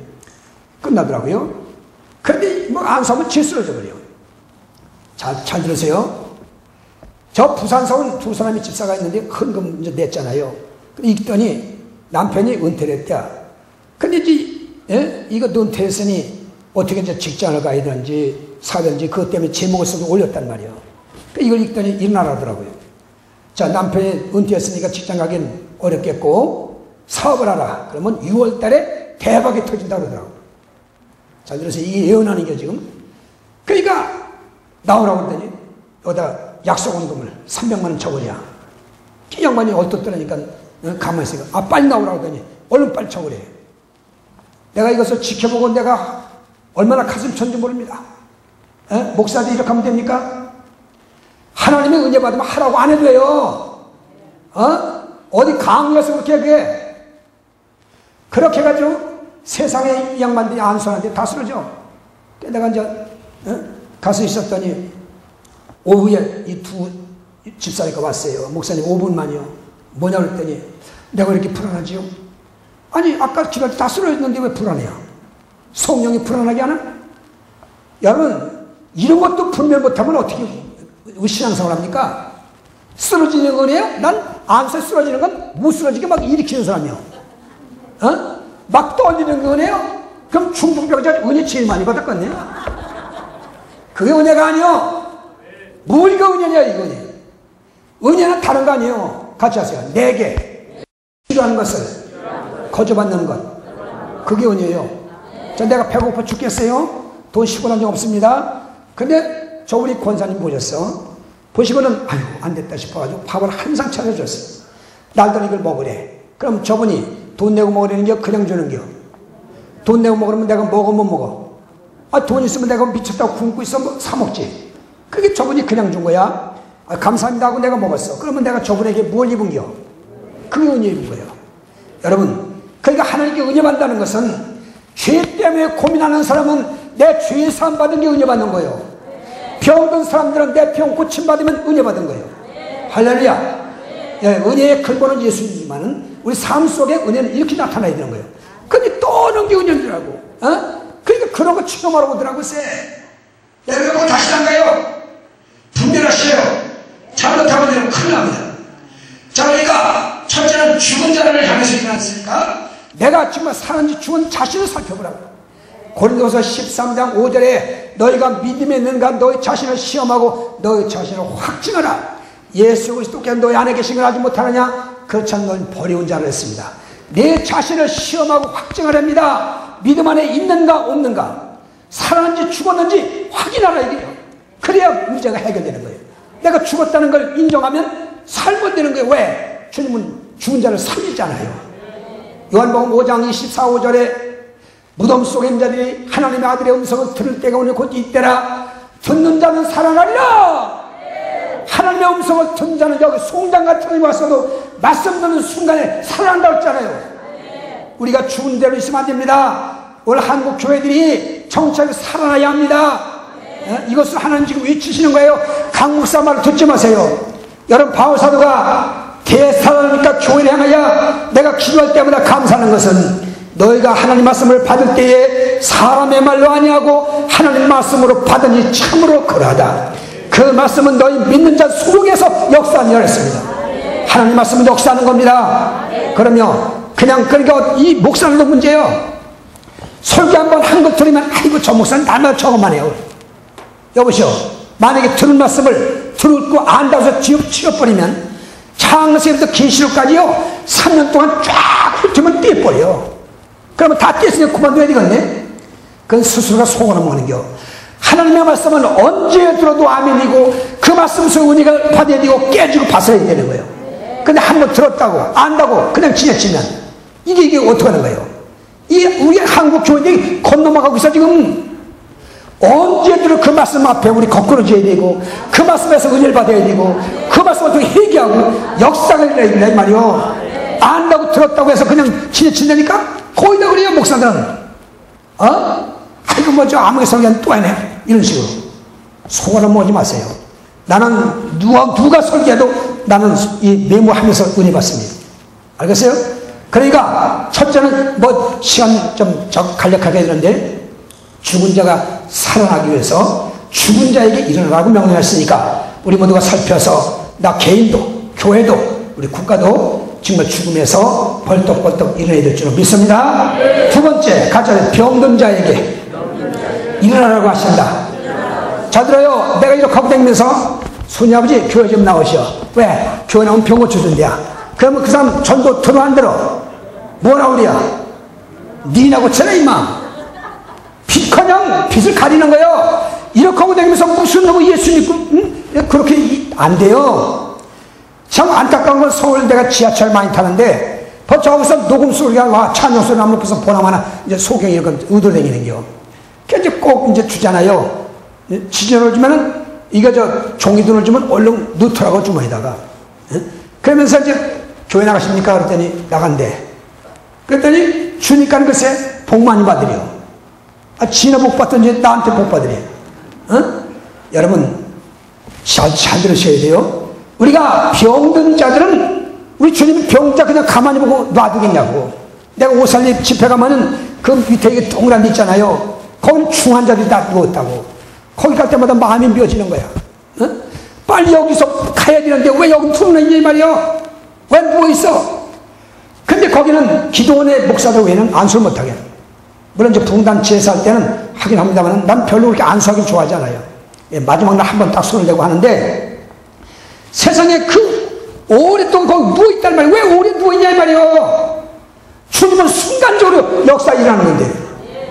끝나더라고요. 그런데 뭐 안 서면 질 쓰러져 버려요. 잘 들으세요. 저 부산서 온 두 사람이 집사가 있는데 큰 거 이제 냈잖아요. 읽더니 남편이 은퇴를 했대야. 근데 이제, 이거 은퇴했으니 어떻게 이제 직장을 가야 되는지, 사든지 그것 때문에 제목을 써서 올렸단 말이에요. 이걸 읽더니 일어나라더라고요. 자, 남편이 은퇴했으니까 직장 가긴 어렵겠고, 사업을 하라. 그러면 6월 달에 대박이 터진다고 그러더라고요. 잘 들으세요. 이게 예언하는 게 지금. 그러니까 나오라고 그러더니, 여기다 약속원금을 300만 원 쳐버려. 이 양반이 얼떨떨하니까 가만히 있으니까, 빨리 나오라고 하더니, 얼른 빨리 쳐버려. 내가 이것을 지켜보고 내가 얼마나 가슴 쳤는지 모릅니다. 목사들이 이렇게 하면 됩니까? 하나님의 은혜 받으면 하라고 안 해도 돼요. 어디 강요해서 그렇게 해. 그렇게 해가지고 세상의 양반들이 안수하는데 다 쓰러져. 내가 이제 가서 있었더니 오후에 이 두 집사니까 왔어요. 목사님 5분만요. 뭐냐 그랬더니 내가 이렇게 불안하지요? 아니 아까 기도할 때 다 쓰러졌는데 왜 불안해요? 성령이 불안하게 하나? 여러분 이런 것도 분별 못하면 어떻게 신앙생활 합니까? 쓰러지는 거네요? 난 안서 쓰러지는 건 못 쓰러지게 막 일으키는 사람이요. 막 떨리는 거네요? 그럼 중풍병자 은혜 제일 많이 받았거든요. 그게 은혜가 아니요. 뭐가 은혜냐 이거니. 은혜는 다른 거 아니에요. 같이 하세요. 내게 필요한 것을 거저받는 것. 그게 은혜예요. 자, 내가 배고파 죽겠어요. 돈 10원 한 적 없습니다. 근데 저 우리 권사님 보셨어? 보시고는 아유 안 됐다 싶어가지고 밥을 한 상 차려줬어. 날더니 이걸 먹으래. 그럼 저분이 돈 내고 먹으라는 게 그냥 주는 겨. 돈 내고 먹으면 내가 먹어 못 먹어? 아, 돈 있으면 내가 미쳤다고 굶고 있어 뭐 사 먹지. 그게 저분이 그냥 준 거야. 아, 감사합니다 하고 내가 먹었어. 그러면 내가 저분에게 뭘 입은 겨? 그게 은혜 입은 거예요. 여러분, 그러니까 하나님께 은혜 받는다는 것은 죄 때문에 고민하는 사람은 내 죄 사함 받은 게 은혜 받는 거예요. 병든 사람들은 내 병 고침 받으면 은혜 받은 거예요. 할렐루야. 예, 은혜의 근본은 예수님이지만은 우리 삶 속에 은혜는 이렇게 나타나야 되는 거예요. 근데 떠는 게 은혜더라고. 그러니까 그런 거 체험하러 오더라고. 여러분 다시 안 가요. 분별하세요. 잘못하면 되면 큰일 납니다. 자, 그러니까 첫째는 죽은 자를 향해서 일어났으니까 내가 정말 사는지 죽은 자신을 살펴보라고. 고린도서 13장 5절에 너희가 믿음에 있는가 너희 자신을 시험하고 너희 자신을 확증하라. 예수 그리스도께 너희 안에 계신 걸 알지 못하느냐? 그렇지 않으면 너희는 버려온 자를 했습니다. 내 자신을 시험하고 확증하랍니다. 믿음 안에 있는가 없는가, 살았는지 죽었는지 확인하라 이게요. 그래야 문제가 해결되는 거예요. 내가 죽었다는 걸 인정하면 살면 되는 거예요. 왜? 주님은 죽은 자를 살리잖아요. 요한복음 5장 24, 5절에 무덤 속에 있는 자들이 하나님의 아들의 음성을 들을 때가 오늘 곧 이때라. 듣는 자는 살아나리라. 하나님의 음성을 듣는 자는 여기 송장 같은 데 왔어도 말씀 듣는 순간에 살아난다고 했잖아요. 우리가 죽은 대로 있으면 안 됩니다. 오늘 한국 교회들이 정착이 살아나야 합니다. 이것을 하나님 지금 외치시는 거예요. 강목사 말을 듣지 마세요. 여러분 바울사도가 대사로니까 교회를 향하여 내가 기도할 때마다 감사하는 것은 너희가 하나님 말씀을 받을 때에 사람의 말로 아니하고 하나님 말씀으로 받으니 참으로 그러하다. 그 말씀은 너희 믿는 자 속에서 역사하는 일이었습니다. 하나님 말씀은 역사하는 겁니다. 그러면 그냥 그러니까 이 목사들도 문제예요. 설교 한번 한 것 들으면 아이고 저 목사는 날마다 저것만 해요. 여보시오, 만약에 들은 말씀을 듣고 안다고 해서 치워버리면 창세기부터 계시록까지요 3년 동안 쫙 훑으면 떼버려요. 그러면 다 떼으니까 그만둬야 되겠네. 그건 스스로가 속아는 먹는겨. 하나님의 말씀은 언제 들어도 아멘이고 그 말씀 속에 은혜가 받아야 되고 깨지고 받아야 되는 거예요. 근데 한 번 들었다고 안다고 그냥 지나치면 이게 어떻게 하는 거예요? 우리 한국 교회들이 건너가고 있어 지금. 언제 들어 그 말씀 앞에 우리 거꾸러져야 되고 그 말씀에서 은혜를 받아야 되고 그 말씀을 통해 회개하고 역사를 해야 된다 이 말이요. 안다고 들었다고 해서 그냥 지나친다니까? 거의 다 그래요 목사들은. 아이고 뭐 저 아무리 설교는 또 하네 이런 식으로 속아는 모으지 마세요. 나는 누가 설교해도 나는 이 메모하면서 은혜 받습니다. 알겠어요? 그러니까 첫째는 뭐 시간 좀 간략하게 되는데 죽은 자가 살아나기 위해서 죽은 자에게 일어나라고 명령했으니까 우리 모두가 살펴서 나 개인도 교회도 우리 국가도 정말 죽음에서 벌떡벌떡 일어나야 될 줄 믿습니다. 두 번째 가자. 병든 자에게 일어나라고 하신다. 자 들어요. 내가 이렇게 하고 다니면서 손이 아버지 교회 좀 나오시오. 왜? 교회 나오면 병 고쳐준대야. 그러면 그 사람 전도 들어 안 들어? 뭐라 그래야? 니나 고쳐라 임마. 빛커녕 빛을 가리는 거예요. 이렇게 하고 다니면서 무슨 놈의 예수 믿고 그렇게 안 돼요. 참 안타까운 건 서울 내가 지하철 많이 타는데 저기서 녹음 소리가 와 찬양 소리 나면 그래서 보나마나 이제 소경이 이렇게 의도되는 게요. 이제 꼭 이제 주잖아요. 지전을 주면은 이거 저 종이돈을 주면 얼른 넣더라고 주머니다가. 그러면서 이제 교회 나가십니까? 그랬더니 나간대. 그랬더니 주니까 글쎄 복 많이 받으려. 지나 복 받든지 나한테 복 받으려. 여러분 잘 들으셔야 돼요. 우리가 병든 자들은 우리 주님은 병자 그냥 가만히 보고 놔두겠냐고. 내가 오살리 집회 가면은 그 밑에 이게 동그란 데 있잖아요. 거기 중환자들이 다 누웠다고. 거기 갈 때마다 마음이 미어지는 거야. 어? 빨리 여기서 가야 되는데 왜 여기 투는 있냐 말이야. 왜 누워있어? 근데 거기는 기도원의 목사들 외에는 안수를 못하게. 물론 이제 붕단 제사할 때는 하긴 합니다만 난 별로 그렇게 안수하기 좋아하지 않아요. 예, 마지막 날 한 번 딱 손을 대고 하는데 세상에 그 오랫동안 거기 누워있단 말이에요. 왜 오래 누워있냐 말이에요. 주님은 순간적으로 역사 일어나는 건데.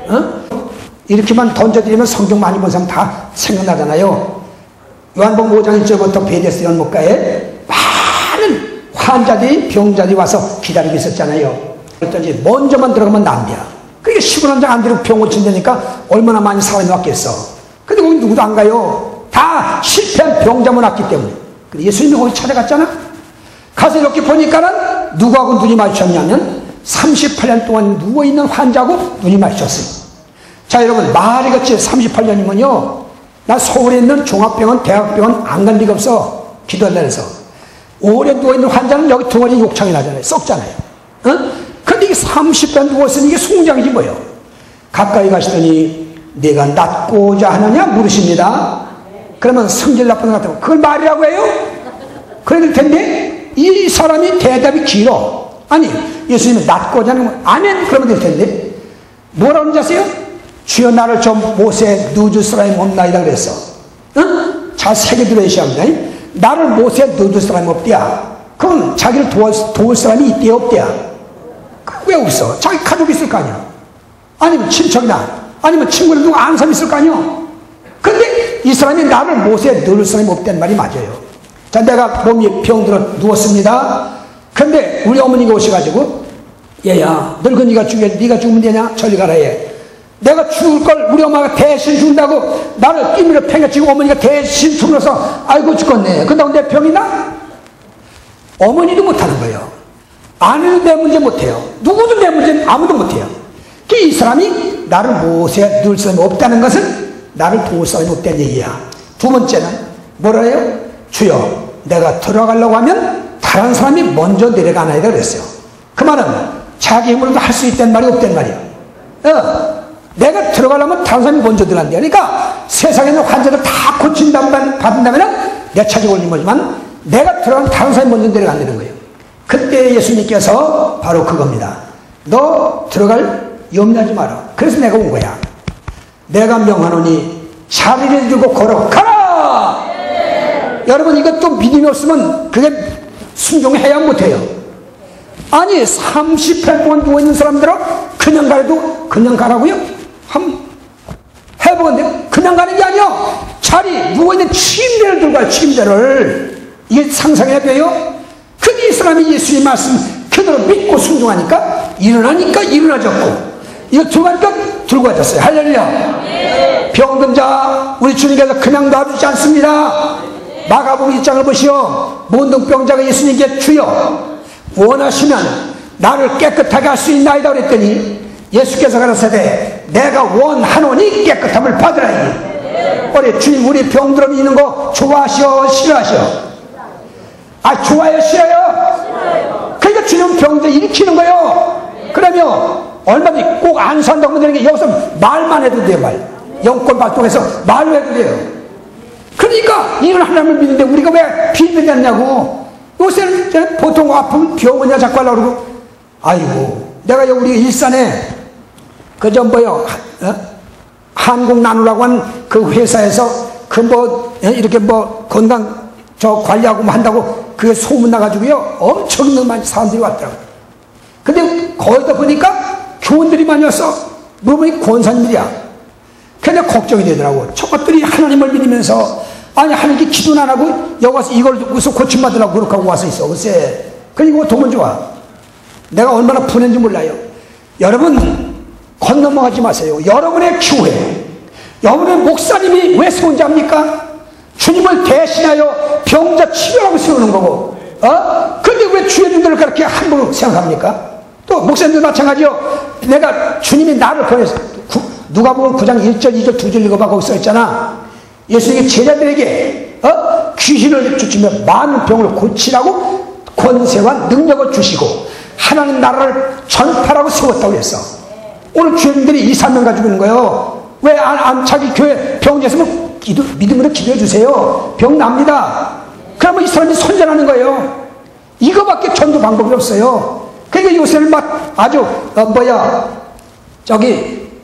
어? 이렇게만 던져드리면 성경 많이 본 사람 다 생각나잖아요. 요한복음 5장 1절부터 베데스다 연못가에 많은 환자들이 병자들이 와서 기다리고 있었잖아요. 그랬더니 먼저만 들어가면 낭비야. 그게 15년 장 안 들고 병 고친다니까 얼마나 많이 사람이 왔겠어. 근데 거기 누구도 안 가요. 다 실패한 병자만 왔기 때문에. 예수님이 거기 찾아갔잖아. 가서 이렇게 보니까는 누구하고 눈이 마주쳤냐면 38년 동안 누워있는 환자하고 눈이 마주쳤어요. 자, 여러분, 말이 같이 38년이면요. 나 서울에 있는 종합병원, 대학병원 안 갈 리가 없어. 기도하려서. 오래 누워있는 환자는 여기 덩어리 욕창이 나잖아요. 썩잖아요. 어? 근데 이게 30년 누웠으니 이게 송장이지 뭐예요. 가까이 가시더니 내가 낫고자 하느냐 물으십니다. 그러면 성질 나쁜 것 같다고. 그걸 말이라고 해요? 그래야 될 텐데 이 사람이 대답이 길어. 아니, 예수님은 낫고자 하는 거 아멘 그러면 될 텐데 뭐라고 하는지 아세요? 주여 나를 좀 못에 누줄 사람이 없나이다 그랬어. 응? 잘 새겨 들어야지 합니다. 나를 못에 누줄 사람이 없대야. 그럼 자기를 도울 사람이 있대야 없대야? 왜 없어? 자기 가족이 있을 거 아니야. 아니면 친척이나 아니면 친구를 누구 아는 사람이 있을 거 아니야. 근데 이 사람이 나를 못에 누를 사람이 없다는 말이 맞아요. 자, 내가 몸이 병들어 누웠습니다. 근데 우리 어머니가 오셔가지고 얘야 늙은이가 죽여 네가 죽으면 되냐? 저리 가라 해. 내가 죽을 걸 우리 엄마가 대신 죽는다고 나를 끼미로 팽개치고 어머니가 대신 죽어서 아이고 죽겠네. 그런다고 내 병이 나? 어머니도 못하는 거예요. 아내도 내 문제 못해요. 누구도 내 문제 아무도 못해요. 이 사람이 나를 못해 누울 사람이 없다는 것은 나를 도울 사람이 없다는 얘기야. 두 번째는 뭐라 해요? 주여 내가 들어가려고 하면 다른 사람이 먼저 내려가나이다 그랬어요. 그 말은 자기 힘으로도 할 수 있다는 말이 없다는 말이야. 내가 들어가려면 다른 사람이 먼저 들어간대. 그러니까 세상에 있는 환자들 다 받는다면 내 차지 올린 거지만 내가 들어가면 다른 사람이 먼저 내려간다는 거예요. 그때 예수님께서 바로 그겁니다. 너 들어갈 염려하지 마라. 그래서 내가 온 거야. 내가 명하노니 자리를 들고 걸어가라. 여러분 이것도 믿음이 없으면 그게 순종해야 못해요. 아니 30회 동안 누워있는 사람들은 그냥 가도 그냥 가라고요? 한번 해보건데 그냥 가는 게 아니야. 자리 누워있는 침대를 들고 가요. 침대를. 이게 상상해야 돼요. 근데 이 사람이 예수님 말씀 그대로 믿고 순종하니까 일어나니까 일어나졌고 이거 들어가니까 들고 가졌어요. 할렐루야. 병든 자 우리 주님께서 그냥 놔두지 않습니다. 마가복음 1장을 보시오. 문둥병자가 예수님께 주여 원하시면 나를 깨끗하게 할 수 있나이다 그랬더니 예수께서 가라사대 내가 원하노니 깨끗함을 받으라니. 우리 주님 우리 병들음 있는 거 좋아하시오 싫어하시오? 아 좋아요 싫어요? 그러니까 주님은 병들 일으키는 거예요. 그러면 얼마든지 꼭 안 산다고 되는 게 여기서 말만 해도 돼요. 말 영권 발동해서 말로 해도 돼요. 그러니까 이런 하나님을 믿는데 우리가 왜 비밀이 않냐고. 요새는 보통 아프면 병원이나 자꾸 하려고 그러고 아이고 내가 우리 일산에 그저 뭐요 한국 나누라고 한 그 회사에서 그 뭐 이렇게 뭐 건강 저 관리하고 뭐 한다고 그게 소문 나가지고요 엄청 많은 사람들이 왔더라고요. 근데 거기다 보니까 교원들이 많이 왔어. 물어보니 권사님들이야. 근데 걱정이 되더라고. 저것들이 하나님을 믿으면서 아니 하나님께 기도는 안 하고 여기 와서 이걸 듣고서 고침받으라고 그렇게 하고 와서 있어. 글쎄 그리고 도면 좋아. 내가 얼마나 분했는지 몰라요. 여러분 건너먹하지 마세요. 여러분의 교회 여러분의 목사님이 왜 세운지 압니까? 주님을 대신하여 병자 치료하고 세우는 거고 근데 왜 주의 종들을 그렇게 함부로 생각합니까? 또 목사님도 마찬가지요. 내가 주님이 나를 보내서 누가복음 9장 1절 2절 2절 읽어봐. 거기 써있잖아. 예수님이 제자들에게 귀신을 쫓으며 많은 병을 고치라고 권세와 능력을 주시고 하나님 나라를 전파라고 세웠다고 했어. 오늘 주님들이 이 사명 가지고 있는 거예요. 왜 자기 교회 병자 있으면 믿음으로 기도해 주세요. 병 납니다. 그러면 이 사람이 선전하는 거예요. 이거밖에 전도 방법이 없어요. 그러니까 요새는 막 아주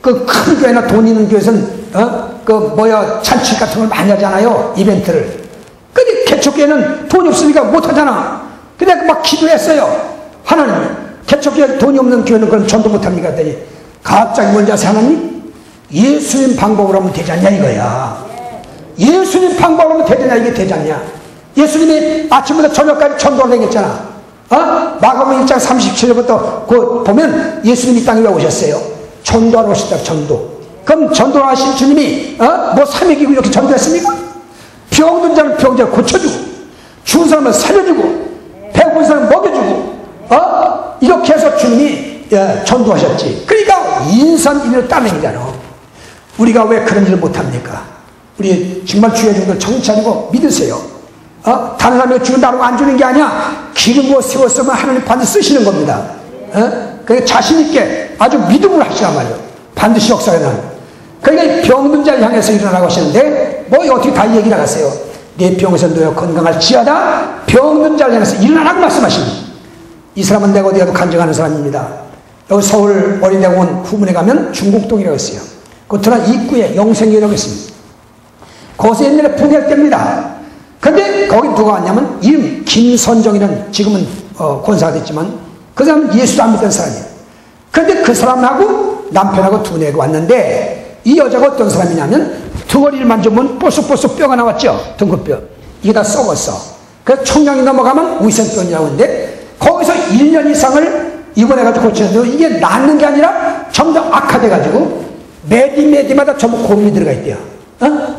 그 큰 교회나 돈 있는 교회에서는 잔치 같은 걸 많이 하잖아요. 이벤트를. 근데 개척교회는 돈이 없으니까 못 하잖아. 근데 막 기도했어요. 하나님, 개척교회 돈이 없는 교회는 그럼 전도 못 합니까? 했더니 갑자기 뭔지 아세요? 하나님? 예수님 방법으로 하면 되지 않냐 이거야. 예수님 방법으로 하면 되지 않냐, 이게 되지 않냐. 예수님이 아침부터 저녁까지 전도를 행했잖아. 마가복음 1장 37절부터 보면 예수님이 이 땅에 왜 오셨어요? 전도하러 오셨다. 전도. 그럼 전도하신 주님이 3일이고 이렇게 전도했습니까? 병든 자는 병자를 고쳐주고, 죽은 사람은 살려주고, 배고픈 사람은 먹여주고, 이렇게 해서 주님이 전도하셨지. 그러니까 인산인해로 따르잖아. 우리가 왜 그런 일을 못합니까? 우리 정말 주의 종들 정신 차리고 믿으세요. 다른 사람이 주는 다르고 안 주는 게 아니야. 기름으로 세웠으면 하나님 반드시 쓰시는 겁니다. 그러니까 자신있게 아주 믿음으로 하시란 말이에요. 반드시 역사가 나는. 그러니까 병든 자를 향해서 일어나고 하시는데 어떻게 다 얘기 나갔어요. 내 병에서 너의 건강할지어다. 병든 자를 향해서 일어나라고 말씀하십니다. 이 사람은 내가 어디 가도 간증하는 사람입니다. 여기 서울 어린이대공원 후문에 가면 중국동이라고 있어요. 그 들어간 입구에 영생교라고 있습니다. 거기서 옛날에 분열됩니다. 근데 거기 누가 왔냐면 이름 김선정이라는, 지금은 권사가 됐지만 그 사람은 예수를 안 믿던 사람이에요. 근데 그 사람하고 남편하고 두 애가 왔는데 이 여자가 어떤 사람이냐면 등허리를 만져보면 뽀쏙뽀쏙 뼈가 나왔죠. 등급뼈. 이게 다 썩었어. 그래서 총량이 넘어가면 위생병이라고 하는데 거기서 1년 이상을 입원해가지고 고치는데 이게 낫는 게 아니라 점점 악화돼가지고 매디마다 전부 고름이 들어가 있대요.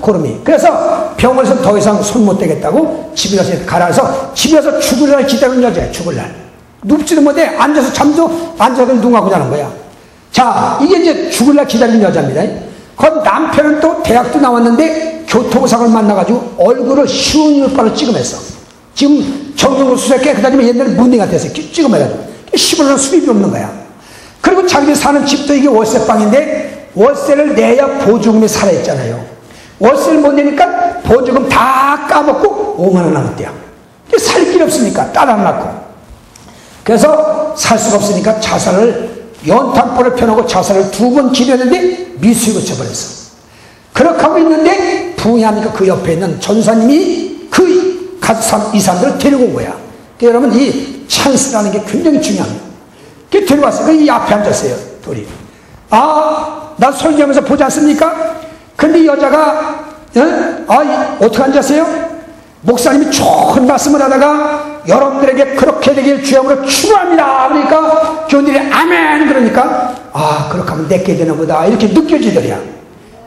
고름이. 그래서 병원에서 더 이상 손 못 대겠다고 집에 가서 가라서 집에 가서 죽을 날 기다리는 여자야. 죽을 날. 눕지도 못해. 앉아서 잠도 앉아서 눈하고 자는 거야. 자, 이게 이제 죽을 날 기다리는 여자입니다. 그 남편은 또 대학도 나왔는데 교통사고를 만나가지고 얼굴을 시운율바로 찍으면서 지금 정형으로 수술 깨끗하지만 옛날에 문딩 같았어요. 찍으면가지고 10원은 수입이 없는 거야. 그리고 자기들 사는 집도 이게 월세방인데 월세를 내야 보조금이 살아있잖아요. 월세를 못 내니까 보조금 다 까먹고 5만 원 남았대요. 살 길이 없으니까 딸 안 낳고. 그래서 살 수가 없으니까 자살을, 연탄불을 펴놓고 자살을 2번 기도했는데 미수에 그쳐버렸어. 그렇게 하고 있는데 부흥하니까 그 옆에 있는 전사님이 이 사람들을 데리고 온 거야. 그러니까 여러분 이 찬스라는 게 굉장히 중요합니다. 그 데려왔어요. 이 앞에 앉았어요. 둘이. 나 설교하면서 보지 않습니까? 근데 이 여자가 어떻게 앉았어요? 목사님이 좋은 말씀을 하다가 여러분들에게 그렇게 되길 주님으로 축원합니다. 그러니까 교인들이 아멘 그러니까 그렇게 하면 내게 되나 보다 이렇게 느껴지더래요.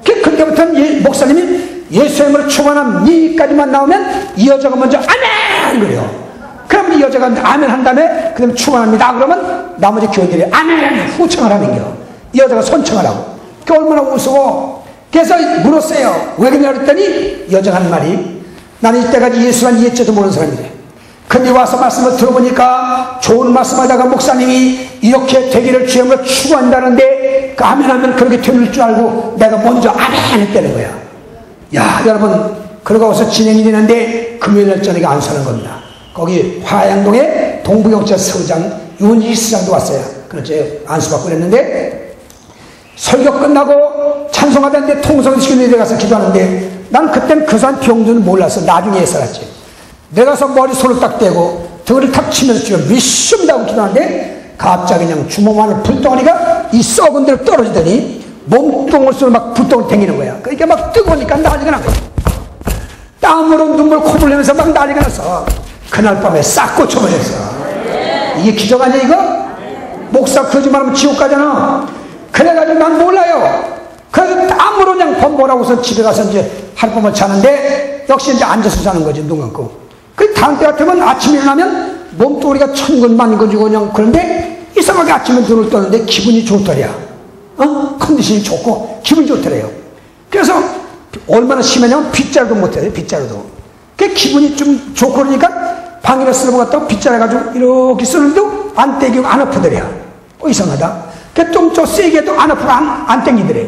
그때부터는 목사님이 예수님으로 축원합니까지만 나오면 이 여자가 먼저 아멘 그래요. 그럼 이 여자가 아멘 한 다음에 그 다음에 축원합니다 그러면 나머지 교인들이 아멘 후청을 하는 거예요. 이 여자가 손청을 하고. 그 얼마나 우스워. 그래서 물었어요. 왜 그러냐 그랬더니 여자가 하는 말이 나는 이때까지 예수란 이해죄도 모르는 사람이래. 근데 와서 말씀을 들어보니까 좋은 말씀하다가 목사님이 이렇게 되기를 주님으로 추구한다는데 그 아멘하면 그렇게 되는 줄 알고 내가 먼저 아멘 했다는 거야. 야 여러분 그러고 와서 진행이 되는데 금요일 저녁에 안수하는 겁니다. 거기 화양동에 동부경찰 서장 윤희 시장도 왔어요. 그렇죠. 안수받고 그랬는데 설교 끝나고 찬송하다는데 통성을 시키는 데 가서 기도하는데 난 그땐 그 사람 병들은 몰라서 나중에 살았지. 내가 가서 머리 손을 딱 떼고 등을 탁 치면서 지금 미션이다 하고 기도하는데 갑자기 그냥 주먹 안에 불덩어리가 이 썩은 데로 떨어지더니 몸뚱을 쏘고 막 불덩어리 댕기는 거야. 그러니까 막 뜨거우니까 난리가 난 거야. 땀으로 눈물 코 흘리면서 막 난리가 났어. 그날 밤에 싹 꽂혀버렸어. 이게 기적 아니야 이거? 목사 거짓말하면 지옥 가잖아. 그래가지고 난 몰라요. 그래서 땀으로 그냥 번번하고서 집에 가서 이제 하룻밤을 자는데 역시 이제 앉아서 자는 거지 눈 감고. 그 다음 때 같으면 아침에 일어나면 몸뚱이가 천근만근지고 그냥 그런데 이상하게 아침에 눈을 뜨는데 기분이 좋더래요. 컨디션이 좋고 기분이 좋더래요. 그래서 얼마나 심하냐면 빗자루도 못해요. 빗자루도. 그 기분이 좀 좋고 그러니까 방에다 쓸어 갖다 빗자래가지고 이렇게 쓰는데도 안 떼기고 안 아프더래요. 이상하다. 좀 더 세게 해도 안 아프고 안 땡기더래.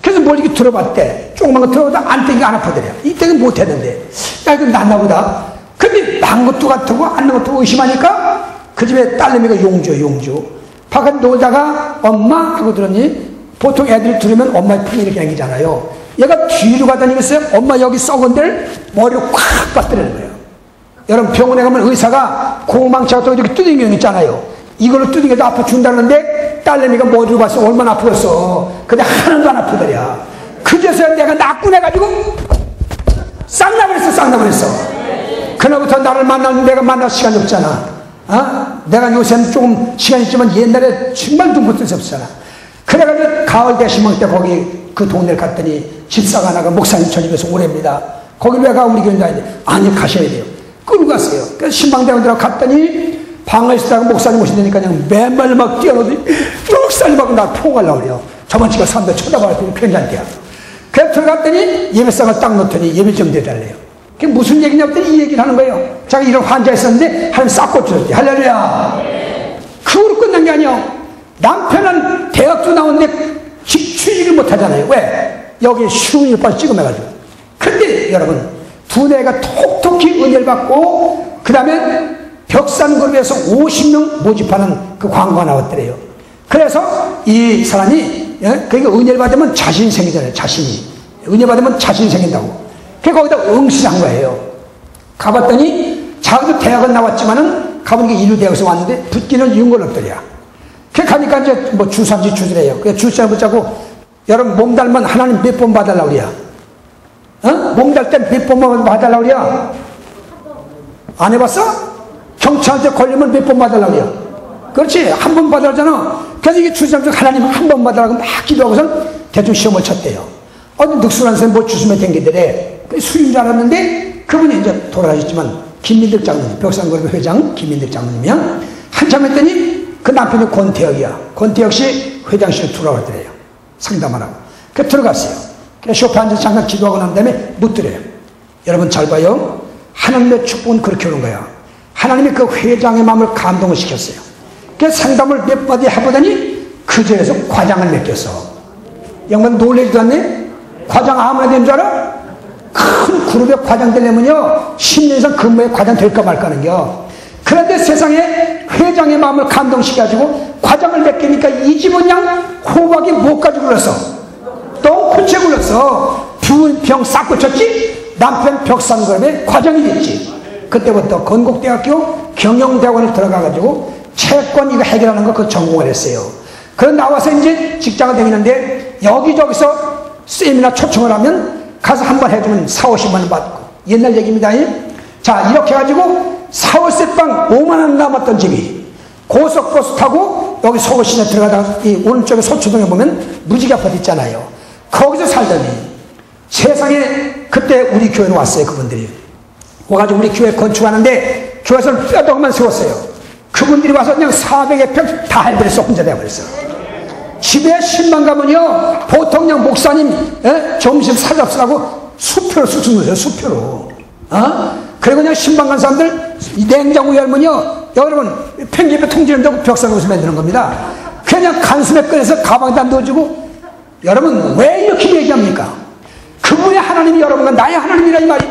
그래서 뭘 이렇게 들어봤대. 조그만 거 들어보다 안 땡기고 안 아프더래. 이때는 못 했는데. 야, 이거 낫나 보다. 근데 난 것도 같고 안 난 것도 의심하니까 그 집에 딸내미가 용주. 바깥 놀다가 엄마 하고 들었니? 보통 애들이 들으면 엄마의 품이 이렇게 생기잖아요. 얘가 뒤로 가다니면서 엄마 여기 썩은 데를 머리로 콱 빠뜨리는 거예요. 여러분 병원에 가면 의사가 고망치 같은 거 이렇게 두들기는 거 있잖아요. 이걸로 두들겨도 아파 준다는데 딸내미가 머리로 봤어. 얼마나 아프겠어. 근데 하나도 안 아프더랴. 그제서야 내가 낙군해가지고 쌍나버렸어. 그날부터 나를 만나는 내가 만날 시간이 없잖아. 내가 요새는 조금 시간이 있지만 옛날에 정말 눈 붙을 수 없잖아. 그래가지고 가을 대신망 때 거기 그 동네를 갔더니 집사가 하나가 목사님 저 집에서 오랍니다. 거기 왜 가? 우리 교회 다니는데 아니 가셔야 돼요. 끌고 갔어요. 그래서 신방대원 들어 갔더니 방에 있다가 목사님 오신다니까 그냥 맨발 막 뛰어오더니 목사님하고 나 포가려고 그래요. 저번 주가 사람들 쳐다봐가지고 괜찮대요. 그래서 들어갔더니 예배상을 딱 놓더니 예배 좀 드려달래요. 그게 무슨 얘기냐 했더니 이 얘기를 하는 거예요. 자기 이런 환자 있었는데 하나님 싹 고쳐줬대. 할렐루야. 그거로 끝난 게 아니에요. 남편은 대학도 나오는데 취직을 못하잖아요. 왜? 여기 쉬운 빨리 찍어매가지고. 근데 여러분 두뇌가 톡톡히 은혜를 받고 그 다음에 벽산그룹에서 50명 모집하는 그 광고가 나왔더래요. 그래서 이 사람이 그러니까 은혜를 받으면 자신이 생기잖아요. 자신이 은혜 받으면 자신이 생긴다고. 그래서 거기다 응시한 거예요. 가봤더니 자기도 대학은 나왔지만은 가보니까 인류대학에서 왔는데 붙기는 이런 걸 없더랴. 그래 가니까 이제 뭐 주산지 주더래요. 그래서 주사를 붙자고 여러분 몸 달면 하나님 몇 번 봐달라고 그래야. 몸 달 때 몇 번만 봐달라고 그래야. 안 해봤어? 경찰한테 걸리면 몇 번 봐달라고 그래야. 그렇지. 한 번 봐달라잖아. 그래서 이게 주사를 하나님 한 번 봐달라고 막 기도하고선 대충 시험을 쳤대요. 늑술한 사람이 뭐 주스면 댕기더래. 수인 줄 알았는데 그분이 이제 돌아가셨지만 김민득 장로님, 벽산그룹 회장 김민득 장로님이야. 한참 했더니 그 남편이 권태혁이야. 권태혁 씨 회장실에 들어왔더래요. 상담하라고. 그래서 들어갔어요. 그래서 쇼파 앉아서 잠깐 기도하고 난 다음에 묻더래요. 여러분 잘 봐요. 하나님의 축복은 그렇게 오는 거야. 하나님이 그 회장의 마음을 감동을 시켰어요. 그래서 상담을 몇 마디 해보더니 그 자리에서 과장을 맡겼어. 양반 놀라지도 않네? 과장 아무나 되는 줄 알아? 큰 그룹의 과장 되려면요 10년 이상 근무에 과장 될까 말까 하는겨. 그런데 세상에 회장의 마음을 감동시켜가지고 과장을 맡기니까 이 집은 그냥 호박이 뭐까지 굴렀어? 똥코치에 굴렀어. 병 싹 고쳤지? 남편 벽산그룹의 과장이 됐지. 그때부터 건국대학교 경영대학원에 들어가가지고 채권 이거 해결하는 거 그 전공을 했어요. 그럼 나와서 이제 직장을 다니는데 여기저기서 세미나 초청을 하면 가서 한번 해주면 4,50만 원 받고. 옛날 얘기입니다. 자 이렇게 해가지고 사월세방 5만 원 남았던 집이 고속버스 타고 여기 서울시내 들어가다가 이 오른쪽에 서초동에 보면 무지개 아파트 있잖아요. 거기서 살더니 세상에 그때 우리 교회로 왔어요. 그분들이 와가지고 우리 교회 건축하는데 교회에서는 뼈다구만 세웠어요. 그분들이 와서 그냥 400여 평 다 할버렸어. 혼자 돼버렸어. 집에 10만 가면요 보통 그냥 목사님 점심 사잡수라고 수표로 수준 거예요. 수표로. 그리고 그냥 10만 간 사람들 냉장고 열면요 여러분 팽집에 통지는다고 벽상옷을 만드는 겁니다. 그냥 간수에 꺼내서 가방에다 넣어주고. 여러분 왜 이렇게 얘기합니까? 그분의 하나님이 여러분과 나의 하나님이라 이 말이.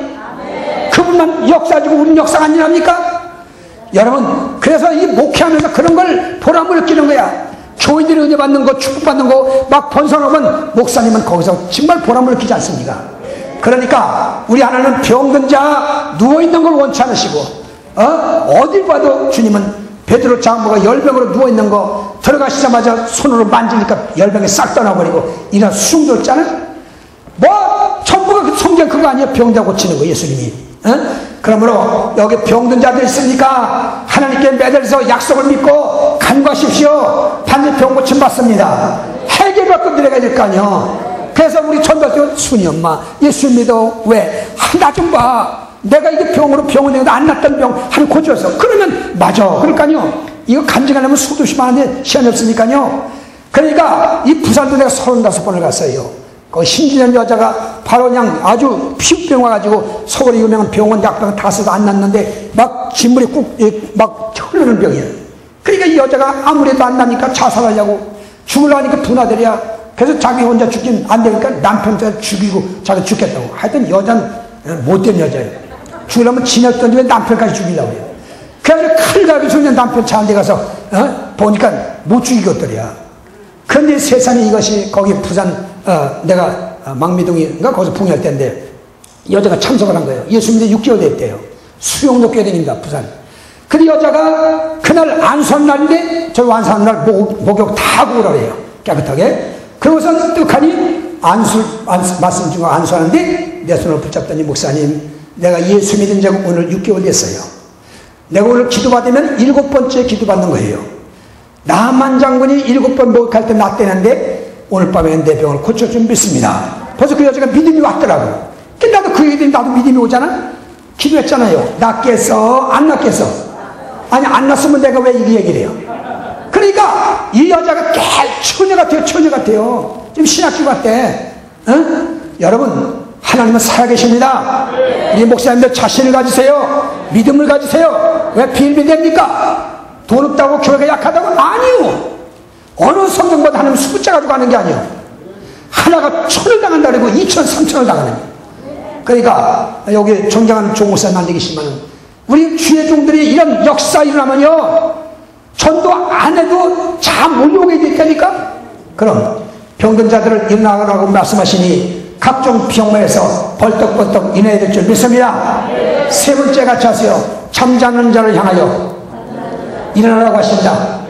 그분만 역사지고 우리는 역사가 아니랍니까? 여러분 그래서 이 목회하면서 그런 걸 보람을 느끼는 거야. 교인들이 은혜 받는 거 축복받는 거 막 번성하면 목사님은 거기서 정말 보람을 느끼지 않습니까? 그러니까 우리 하나님은 병든 자 누워있는 걸 원치 않으시고 어딜 봐도 주님은 베드로 장모가 열병으로 누워있는 거 들어가시자마자 손으로 만지니까 열병이 싹 떠나버리고 이런 수종들었잖아. 뭐 전부가 그 성경 그거 아니에요. 병자 고치는 거 예수님이. 그러므로 여기 병든 자들 있으니까 하나님께 매달려서 약속을 믿고 간구하십시오. 반드시 병 고침 받습니다. 해결받고 내려가야 될 거 아니에요. 그래서 우리 전도할 순이 엄마 예수 믿어. 왜? 나 좀 봐. 내가 이게 병으로 병원에 안 났던 병 한 고쳐서 그러면 맞아. 그러니까요 이거 간증하려면 수도 심하는데 시간이 없으니까요. 그러니까 이 부산도 내가 35번을 갔어요. 그 심지어 여자가 바로 그냥 아주 피부병 와가지고 서울에 유명한 병원 약병 다 써도 안 낫는데 막 진물이 막 흐르는 병이에요. 그러니까 이 여자가 아무래도 안 나니까 자살하려고 죽으려니까 분하더랴. 그래서 자기 혼자 죽긴 안 되니까 남편한테 죽이고 자기 죽겠다고. 하여튼 여자는 못된 여자예요. 죽으려면 진흙 던지면 남편까지 죽이려고 해요. 그래서 칼 갈기서 그냥 남편 차 한 대 가서 보니까 못 죽이겠더랴. 그런데 세상에 이것이 거기 부산 내가 망미동인가 거기서 봉할 때인데 여자가 참석을 한 거예요. 예수 믿어 6개월 됐대요. 수용도 꽤 다닙니다. 부산. 그 여자가 그날 안수한 날인데 저 안수한 날 목욕 다 하고 오라래요. 깨끗하게. 그러고서 떡하니 말씀 중에 안수하는데 내 손을 붙잡더니 목사님 내가 예수 믿은 지 오늘 6개월 됐어요. 내가 오늘 기도받으면 7번째 기도받는 거예요. 나만 장군이 7번 목욕할 때 낫대는데 오늘 밤에 내 병을 고쳐줄 믿습니다. 벌써 그 여자가 믿음이 왔더라고. 나도 그 얘기 나도 믿음이 오잖아. 기도했잖아요. 낫겠어 안 낫겠어? 아니 안 낫으면 내가 왜 이 얘기를 해요? 그러니까 이 여자가 처녀 같아요. 지금 신학교 같대. 여러분 하나님은 살아계십니다. 우리 목사님들 자신을 가지세요. 믿음을 가지세요. 왜 비일비재입니까? 돈 없다고 교회가 약하다고? 아니요. 어느 성경보다 하나님 숫자 가지고 하는 게 아니에요. 하나가 1000을 당한다 그러고 2000, 3000을 당하는 거예요. 그러니까 여기 존경하는 조 목사님 안 계시지만 우리 주의 종들이 이런 역사 일어나면요 전도 안 해도 잘 몰려오게 됐다니까. 그럼 병든 자들을 일어나라고 말씀하시니 각종 병마에서 벌떡벌떡 인해야 될 줄 믿습니다. 세 번째 같이 하세요. 잠자는 자를 향하여 일어나라고 하십니다.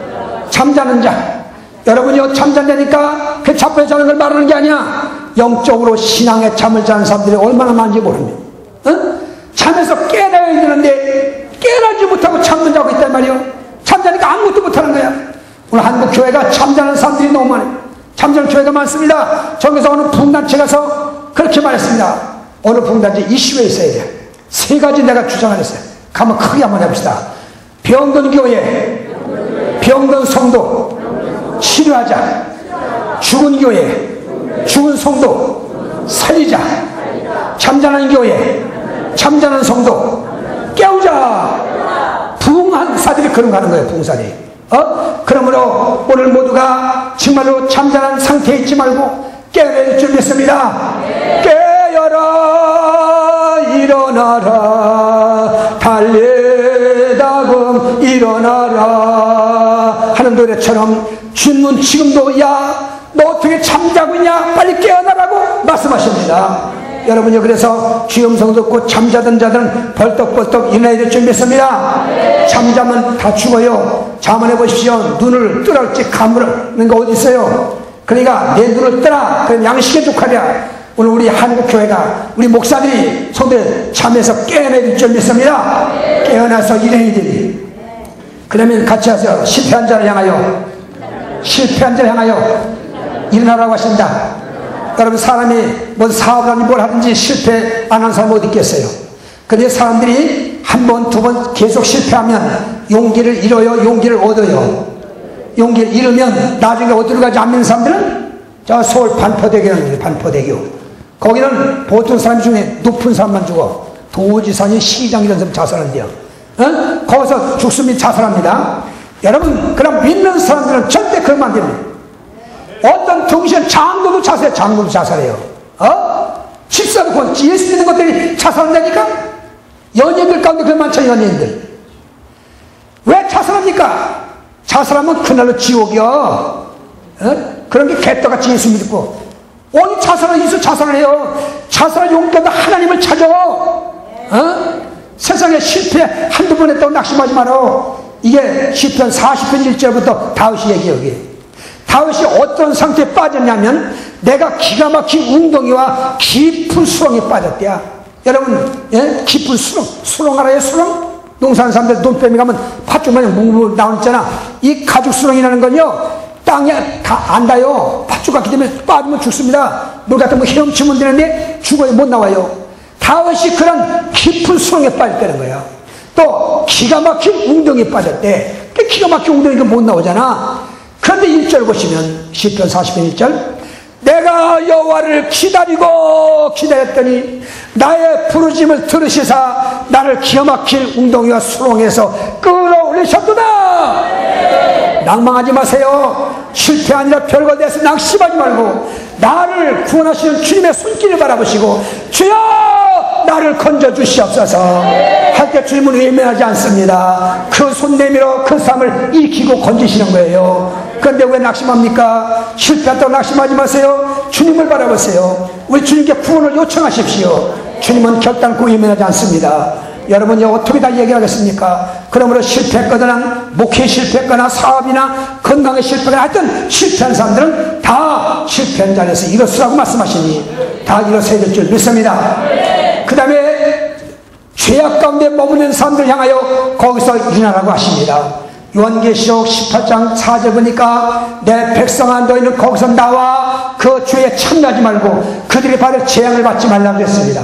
잠자는 자. 여러분이요 잠잔다니까 그 자빠져 자는 걸 말하는 게 아니야. 영적으로 신앙에 잠을 자는 사람들이 얼마나 많은지 모릅니다. 잠에서 깨어나야 되는데 깨어나지 못하고 잠만 자고 있단 말이에요. 잠자니까 아무것도 못하는 거야. 오늘 한국 교회가 잠자는 사람들이 너무 많아요. 잠자는 교회가 많습니다. 저기서 어느 붕단체 가서 그렇게 말했습니다. 어느 붕단체 이슈에 있어야 돼. 세 가지 내가 주장을 했어요. 가면 크게 한번 해봅시다. 병든 교회, 병든 성도 치료하자. 죽은 교회, 죽은 성도 살리자. 잠자는 교회, 잠자는 성도 깨우자. 부흥사들이 그런 거 하는 거예요. 부흥사들이. 그러므로 오늘 모두가 정말로 잠자는 상태에 있지 말고 깨어날 줄 믿습니다. 깨어라 일어나라 달리다금 일어나라 하는 노래처럼 주님은 지금도 야 너 어떻게 잠자고 있냐 빨리 깨어나라고 말씀하십니다. 여러분요 그래서 주의 음성 듣고 잠자던 자들은 벌떡벌떡 일어나야 될 줄 믿습니다. 잠자면 다 죽어요. 자문해 보십시오. 눈을 뜨랄지 감으는 거 어디 있어요? 그러니까 내 눈을 뜨라. 그럼 양식에 족하랴. 오늘 우리 한국교회가 우리 목사들이 손들 잠에서 깨어나야 될 줄 믿습니다. 깨어나서 일해야 되리. 그러면 같이 하세요. 실패한 자를 향하여 일어나라고 하신다. 여러분 사람이 뭐 사업을 하든지 뭘 하든지 실패 안 한 사람 어디 있겠어요? 그런데 사람들이 한 번, 두 번 계속 실패하면 용기를 잃어요? 용기를 얻어요? 용기를 잃으면 나중에 어디로 가지 않는 사람들은 저 서울 반포대교는 반포대교. 거기는 보통 사람 중에 높은 사람만 죽어. 도지사니 시장 이런 사람 자살한대요. 거기서 죽습니다. 자살합니다. 여러분 그럼 믿는 사람들은 절대 그러면 안 됩니다. 어떤 동시에 장로도 자살해요. 장로도 자살해요. 집사도 예수 믿는 것들이 자살한다니까? 연예인들 가운데 그런 많죠. 연예인들. 왜 자살합니까? 자살하면 그날로 지옥이요. 그런 게 개떡같이 예수 믿고 어디 자살을 있어 자살을 해요. 자살할 용도도 하나님을 찾아. 세상에 실패 한두 번 했다고 낙심하지 마라. 이게 시편 40편 1절부터 다윗이 얘기해요. 여기. 다윗이 어떤 상태에 빠졌냐면 내가 기가 막힌 웅덩이와 깊은 수렁에 빠졌대야. 여러분 깊은 수렁 알아요? 수렁? 농사하는 사람들 논뱀이 가면 팥죽 마냥 뭉뭉 나오잖아. 이 가죽 수렁이라는 건요 땅에 안 닿아요. 팥죽 같기 때문에 빠지면 죽습니다. 물 같은 거 헤엄치면 되는데 죽어요. 못 나와요. 다윗이 그런 깊은 수렁에 빠졌다는 거야. 또 기가 막힌 웅덩이에 빠졌대. 기가 막힌 웅덩이가 못 나오잖아. 그런데 1절 보시면 시편 40편 1절 내가 여호와를 기다렸더니 나의 부르심을 들으시사 나를 기가 막힐 웅덩이와 수렁에서 끌어올리셨도다. 낭망하지 마세요. 실패 아니라 별거 돼서 낙심하지 말고 나를 구원하시는 주님의 손길을 바라보시고 주여 나를 건져주시옵소서 할 때 주님은 외면하지 않습니다. 그 손 내밀어 그 삶을 일으키고 건지시는 거예요. 그런데 왜 낙심합니까? 실패했다고 낙심하지 마세요. 주님을 바라보세요. 우리 주님께 구원을 요청하십시오. 주님은 결단코 외면하지 않습니다. 여러분이 어떻게 다 얘기하겠습니까? 그러므로 실패했거나 목회 실패했거나 사업이나 건강에 실패했거나 하여튼 실패한 사람들은 다 실패한 자리에서 일어서라고 말씀하시니 다 일어서야 될 줄 믿습니다. 그 다음에 죄악 가운데 머무는 사람들 향하여 거기서 일어나라고 하십니다. 요한계시록 18장 4절 보니까 내 백성아 너희는 거기서 나와 그 죄에 참여하지 말고 그들이 받을 재앙을 받지 말라고 했습니다.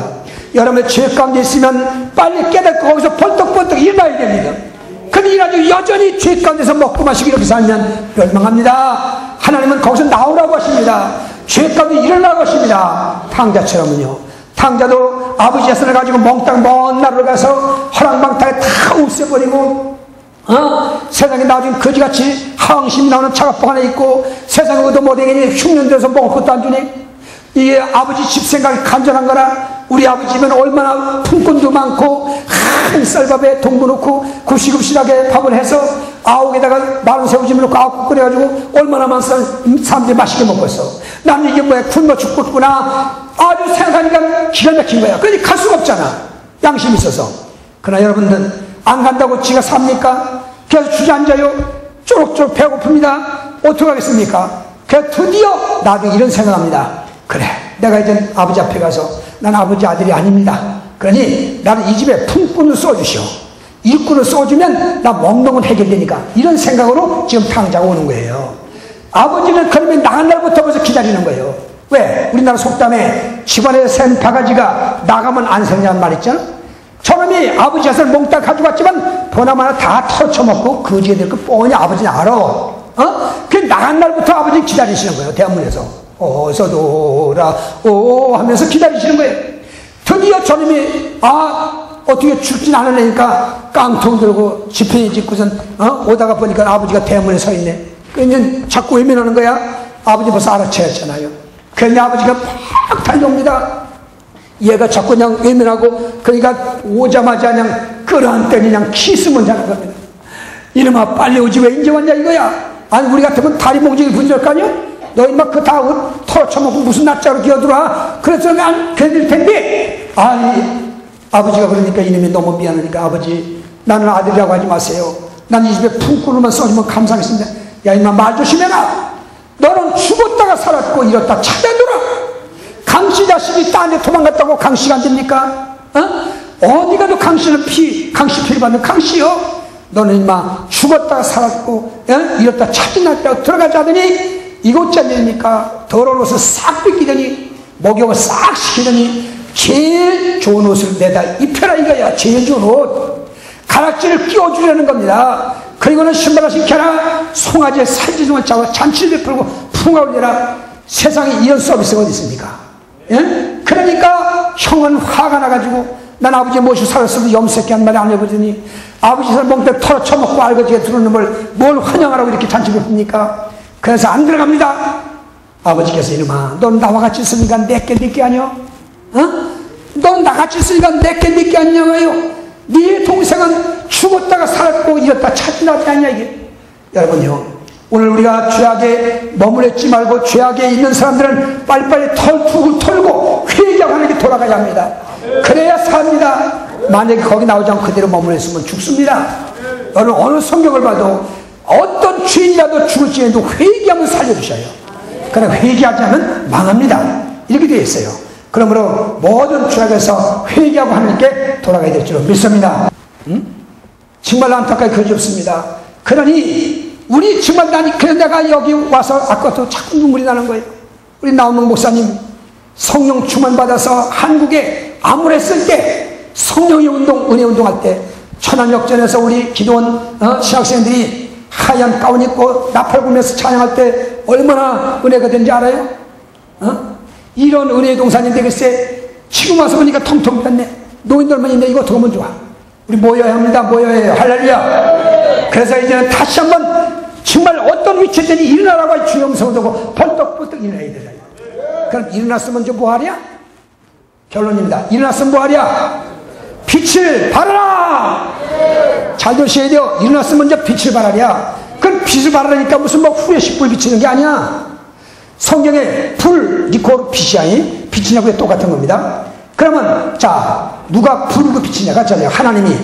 여러분의 죄 가운데 있으면 빨리 깨닫고 거기서 벌떡벌떡 일어나야 됩니다. 근데 일어나지고 여전히 죄 가운데서 먹고 마시고 이렇게 살면 멸망합니다. 하나님은 거기서 나오라고 하십니다. 죄 가운데 일어나라고 하십니다. 탕자처럼은요. 탕자도 아버지 자손을 가지고 몽땅 먼 나라로 가서 허랑방탕에 다 없애버리고 세상에 나중에 거지같이 항심이 나오는 차갑봉 하나 있고 세상에 얻어 못하겠니 흉년들어서 먹을 것도 안 주니 이게 아버지 집 생각이 간절한 거라. 우리 아버지는 얼마나 품꾼도 많고 한 쌀밥에 동무 넣고 굽시굽시하게 밥을 해서 아욱에다가 마른 새우찜을 넣고 아욱 끓여가지고 얼마나 많은 사람들이 맛있게 먹고 있어. 나는 이게 뭐야 굶어 죽겠구나 아주 생각하니까 기가 막힌 거야. 그러니 갈 수가 없잖아. 양심이 있어서. 그러나 여러분들 안 간다고 지가 삽니까? 그래서 주저앉아요. 쪼록쪼록 배고픕니다. 어떻게 하겠습니까? 그래서 드디어 나중에 이런 생각합니다. 그래 내가 이제 아버지 앞에 가서 난 아버지 아들이 아닙니다. 그러니 나는 이 집에 품꾼을 써주시오. 일꾼을 써주면 나 먹는 해결되니까 이런 생각으로 지금 탕자가 오는 거예요. 아버지는 그러면 나간 날부터 벌써 기다리는 거예요. 왜? 우리나라 속담에 집안에 센 바가지가 나가면 안 생냐는 말 있잖아. 저놈이 아버지 자손을 몽땅 가져갔지만 보나마나 다 털쳐먹고 거지게 될 거 뻔히 아버지는 알아. 그 나간 날부터 아버지는 기다리시는 거예요. 대한문에서 어서 돌아오 하면서 기다리시는 거예요. 드디어 저놈이 어떻게 죽진 않으려니까 깡통 들고 지팡이 짚고선 오다가 보니까 아버지가 대문에 서 있네. 그러니까 자꾸 외면하는 거야. 아버지 벌써 알아채었잖아요. 그러니 아버지가 막 달려옵니다. 얘가 자꾸 그냥 외면하고 그러니까 오자마자 그냥 끌어안더니 그냥 키스면 자는 겁니다. 이놈아 빨리 오지 왜 이제 왔냐 이거야. 아니 우리 같으면 다리 몽둥이 분질 거 아니야? 너희 막 그 다 털어쳐먹고 무슨 낯자로 기어들어와. 그래서 난 그럴 텐데 아버지가 그러니까 이놈이 너무 미안하니까 아버지 나는 아들이라고 하지 마세요. 난 이 집에 품꾼으로만 써주면 감사하겠습니다. 야 임마 말 조심해라. 너는 죽었다가 살았고 이렇다 찾아들어. 강씨 자식이 딴 데 도망갔다고 강씨가 안 됩니까? 어디 가도 강씨는 강씨 피를 받는 강씨요. 너는 임마 죽었다가 살았고 이렇다 찾아났다고 들어가지 않으니 이곳자입니까? 더러운 옷을 싹 뺏기더니 목욕을 싹 시키더니 제일 좋은 옷을 내다 입혀라 이거야. 제일 좋은 옷 가락지를 끼워주려는 겁니다. 그리고는 신발을 신켜라. 송아지에 살찌종을 짜고 잔치를 베풀고 풍아 올려라. 세상에 이런 서비스가 어디 있습니까? 예? 그러니까 형은 화가 나가지고 난 아버지 모시고 살았어도 염색해 한 말이 안 해보더니 아버지 살 멍때 털어쳐먹고 알거지게 들어오는 걸 뭘 환영하라고 이렇게 잔치를 베풉니까? 그래서 안 들어갑니다. 아버지께서 이놈아 넌 나와 같이 있으니까 내게 니게 아니여? 넌 나같이 있으니까 내게 니게 아니냐고요? 네 동생은 죽었다가 살았고 이랬다 찾아나지 않냐 이게. 여러분요 오늘 우리가 죄악에 머무르지 말고 죄악에 있는 사람들은 빨리빨리 털고 회개하고 하나님께 돌아가야 합니다. 그래야 삽니다. 만약에 거기 나오지 않고 그대로 머물러 있으면 죽습니다. 여러분 어느 성경을 봐도 어떤 죄인이라도 죽을지에도 회개하면 살려주셔요. 그러나 회개하지 않으면 망합니다. 이렇게 되어 있어요. 그러므로 모든 죄악에서 회개하고 하나님께 돌아가야 될 줄 믿습니다. 정말 안타깝게 그렇습니다. 그러니 우리 정말 그래서 내가 여기 와서 아까부터 자꾸 눈물이 나는 거예요. 우리 나오는 목사님 성령 충만받아서 한국에 암울했을 때 성령의 운동 은혜 운동할 때 천안역전에서 우리 기도원 신학생들이 하얀 가운 입고 나팔 불면서 찬양할 때 얼마나 은혜가 된지 알아요? 이런 은혜의 동산인데 글쎄 지금 와서 보니까 텅텅 비었네. 노인들만 있네. 이거 어떻게 하면 좋아? 우리 모여야 합니다. 모여야 해요. 할렐루야. 그래서 이제는 다시 한번 정말 어떤 위치든지 일어나라고 주영성을 두고 벌떡벌떡 일어나야 되잖아요. 그럼 일어났으면 좀 뭐하랴? 결론입니다. 일어났으면 뭐하랴? 빛을 발하라. 잘 들으셔야 돼요. 일어났으면 먼저 빛을 발하랴. 그럼 빛을 발하라니까 무슨 뭐 후레식 불 비치는 게 아니야. 성경에 불, 니코로 빛이 아니 빛이냐고 똑같은 겁니다. 그러면 자 누가 불고 빛이냐 같잖아요. 하나님이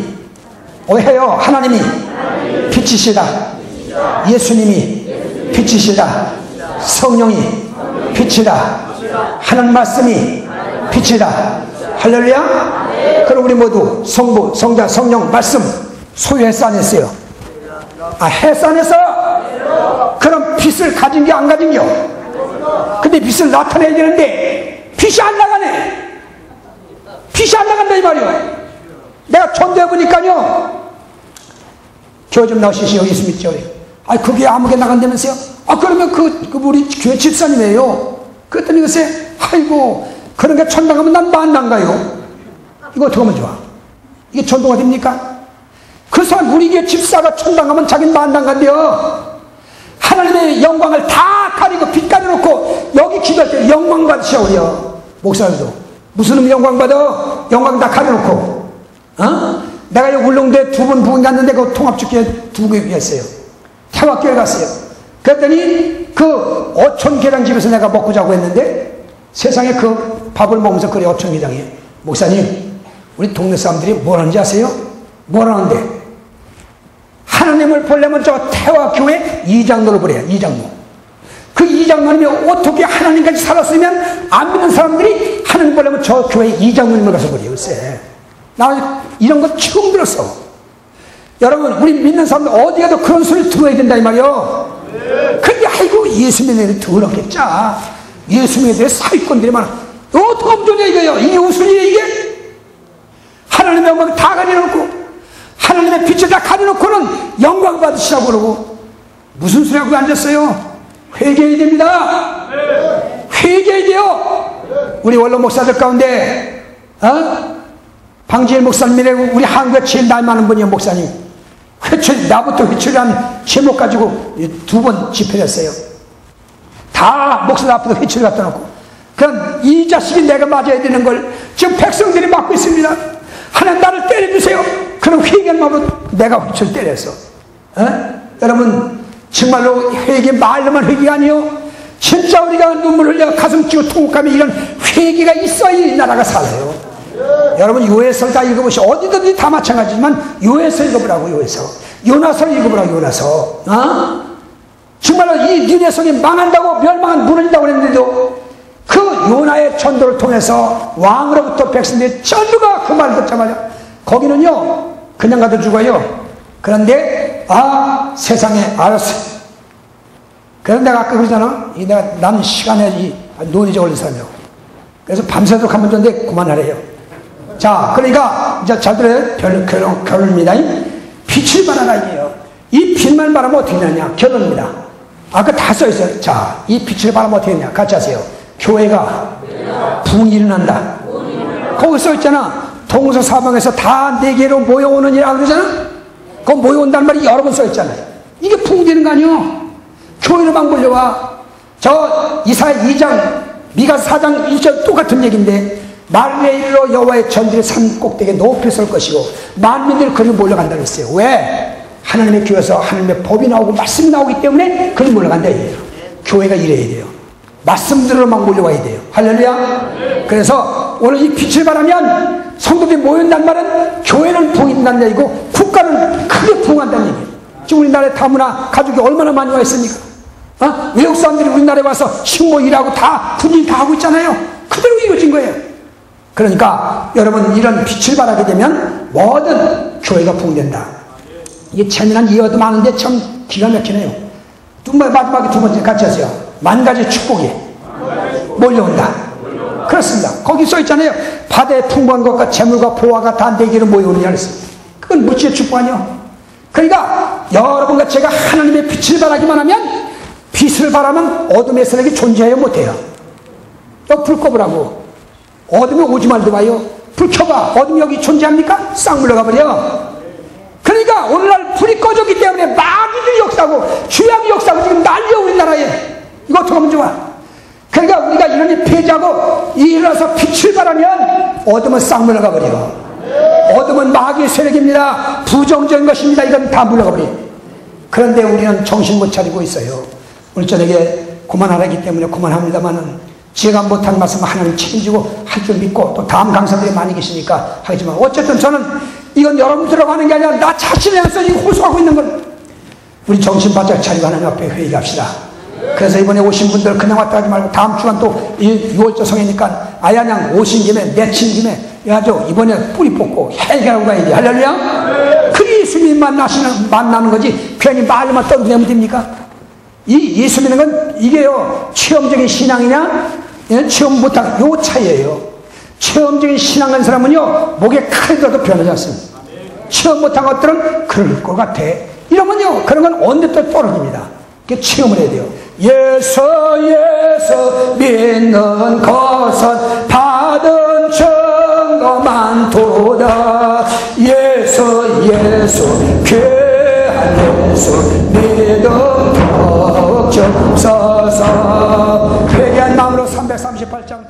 해요. 하나님이 빛이시다. 예수님이 빛이시다. 성령이 빛이다. 하나님 말씀이 빛이다. 할렐루야. 그럼 우리 모두 성부, 성자, 성령, 말씀 소유했어 안 했어요? 했어 안 했어? 그럼 빛을 가진 게 안 가진 겨? 근데 빛을 나타내야 되는데 빛이 안 나가네. 빛이 안 나간다 이 말이요. 내가 전도해 보니까요. 교회 좀 나오시지. 여기 있으면 있죠. 그게 아무게 나간다면서요? 그러면 우리 교회 집사님이에요. 그랬더니 글쎄 아이고 그런 게 천당 가면 난 만난가요? 이거 어떻게 하면 좋아? 이게 전도가 됩니까? 그 사람 우리 교회 집사가 천당 가면 자기는 만난 간대요. 하나님의 영광을 다 가리고 빛 가려놓고 여기 기도할 때 영광 받으셔요. 목사들도 무슨 의미 영광 받아? 영광 다 가려놓고 내가 여기 울릉도에 두 번 부흥 갔는데 그 통합축제 두 개 했어요. 태화교회 갔어요. 그랬더니 그 어촌 계장집에서 내가 먹고 자고 했는데 세상에 그 밥을 먹으면서 그래 어촌 계장이 목사님 우리 동네 사람들이 뭘 하는지 아세요? 뭘 하는데 하나님을 보려면 저 태화교회 이장로를 보래요. 이장로. 그 이장로님이 어떻게 하나님까지 살았으면 안 믿는 사람들이 하나님 보려면 저 교회 이장로님을 가서 보래요. 글쎄 나 이런 거 처음 들었어. 여러분 우리 믿는 사람들 어디 가도 그런 소리 들어야 된다 이 말이요. 근데 아이고 예수 믿는 애들 더럽겠죠. 예수 믿는 애들 사기꾼들이 많아. 어떻게 하면 좋냐 이거요. 이게 무슨 일이야 이게? 하나님의 영광 다 가려놓고 하나님의 빛을 다 가려놓고는 영광 받으시라고 그러고 무슨 소리 하고 앉았어요? 회개해야 됩니다. 회개해야 돼요. 우리 원로 목사들 가운데 방지일 목사님이라고 우리 한국에 제일 나이 많은 분이요. 목사님 회출 나부터 회출한 제목 가지고 두 번 집회했어요. 다 목사들 앞에서 회출을 갖다 놓고 그럼 이 자식이 내가 맞아야 되는 걸 지금 백성들이 맞고 있습니다. 하나님 나를 때려주세요. 그럼 회개한 마음으로 내가 회출 때렸어. 여러분 정말로 회개 말로만 회개가 아니요 진짜 우리가 눈물 흘려 가슴 찌고 통곡하며 이런 회개가 있어야 이 나라가 살아요. 여러분 요해설 다 읽어보시오. 어디든지 다 마찬가지지만 요해서 읽어보라고. 요해서 요나서 읽어보라고. 요나서 정말로 이 니네성이 망한다고 멸망한 무너진다고 했는데도 그 요나의 전도를 통해서 왕으로부터 백성들이 전부가 그 말을 듣자마자 거기는요 그냥 가도 죽어요. 그런데 세상에 알았어. 그래서 내가 아까 그러잖아. 난 시간에 논의적 걸린 사람이라고. 그래서 밤새도록 한번 줬는데 그만하래요. 자 그러니까 이제 잘 들어요. 결론입니다. 빛을 발하라 이게요. 이 빛만 발하면 어떻게 되느냐 결론입니다. 아까 다 써있어요. 자 이 빛을 발하면 어떻게 되느냐 같이 하세요. 교회가 붕이 일어난다. 거기 써있잖아. 동서사방에서 다 내게로 모여오느니라 그러잖아. 거기 모여온다는 말이 여러 번 써있잖아요. 이게 붕이 되는 거 아니요. 교회로만 몰려와. 저 이사야 2장 미가 4장 1절 똑같은 얘기인데 날의 일로 여호와의 전지를 산 꼭대기에 높이 설 것이고 만민들이 그리로 몰려간다고 했어요. 왜? 하나님의 교회에서 하나님의 법이 나오고 말씀이 나오기 때문에 그리 몰려간다 이래요. 교회가 이래야 돼요. 말씀들로 막 몰려와야 돼요. 할렐루야. 그래서 오늘 이 빛을 발하면 성도들이 모인다는 말은 교회는 부흥한다는 얘기고 국가는 크게 부흥한다는 얘기예요. 지금 우리나라에 다문화 가족이 얼마나 많이 와 있습니까? 외국 사람들이 우리나라에 와서 식모 일하고 다 군인 다 하고 있잖아요. 그대로 이루어진 거예요. 그러니까 여러분 이런 빛을 발하게 되면 모든 교회가 부흥된다. 이게 재미난 이해도 많은데 참 기가 막히네요. 마지막에 두 번째 같이 하세요. 만 가지 축복이 몰려온다. 그렇습니다. 거기 써 있잖아요. 바다의 풍부한 것과 재물과 보화가 다 내게로 모여오느냐 그랬습니다. 그건 무지의 축복 아니요. 그러니까 여러분과 제가 하나님의 빛을 발하기만 하면 빛을 발하면 어둠의 세력이 존재하여 못해요. 너 불 꺼보라고. 어둠에 오지 말도 봐요. 불 켜봐. 어둠이 여기 존재합니까? 싹 물러가 버려. 그러니까 오늘날 불이 꺼졌기 때문에 마귀들이 역사하고 죄악이 역사하고 지금 난리야 우리나라에. 이거 어떻게 하면 좋아? 그러니까 우리가 이런 폐지하고 일어나서 빛을 발하면 어둠은 싹 물러가 버려. 어둠은 마귀의 세력입니다. 부정적인 것입니다. 이건 다 물러가 버려. 그런데 우리는 정신 못 차리고 있어요. 오늘 저녁에 그만하라기 때문에 그만합니다만은 제가 못한 말씀 하나님 책임지고 할 줄 믿고 또 다음 강사들이 많이 계시니까 하겠지만 어쨌든 저는 이건 여러분들하고 하는 게 아니라 나 자신에서 호소하고 있는 걸 우리 정신 바짝 차리고 하나님 앞에 회의합시다. 그래서 이번에 오신 분들 그냥 왔다 하지 말고 다음 주간 또 6월절 성회니까 아야냥 오신 김에 맺힌 김에 야죠 이번에 뿌리 뽑고 해결하고 가야지. 할렐루야. 그 예수님 만나는 거지 괜히 말로만 떠들면 됩니까? 이 예수 믿는 건 이게요 체험적인 신앙이냐 체험 못한 요 차이예요. 체험적인 신앙 한 사람은요 목에 칼이 들어도 변하지 않습니다. 체험 못한 것들은 그럴 것 같아 이러면요 그런 건 언제부터 떨어집니다. 그게 체험을 해야 돼요. 예수 믿는 것은 받은 증거 많도다. 예수 귀한 예수 믿음 덕 주옵소서. 회개한 마음으로 338장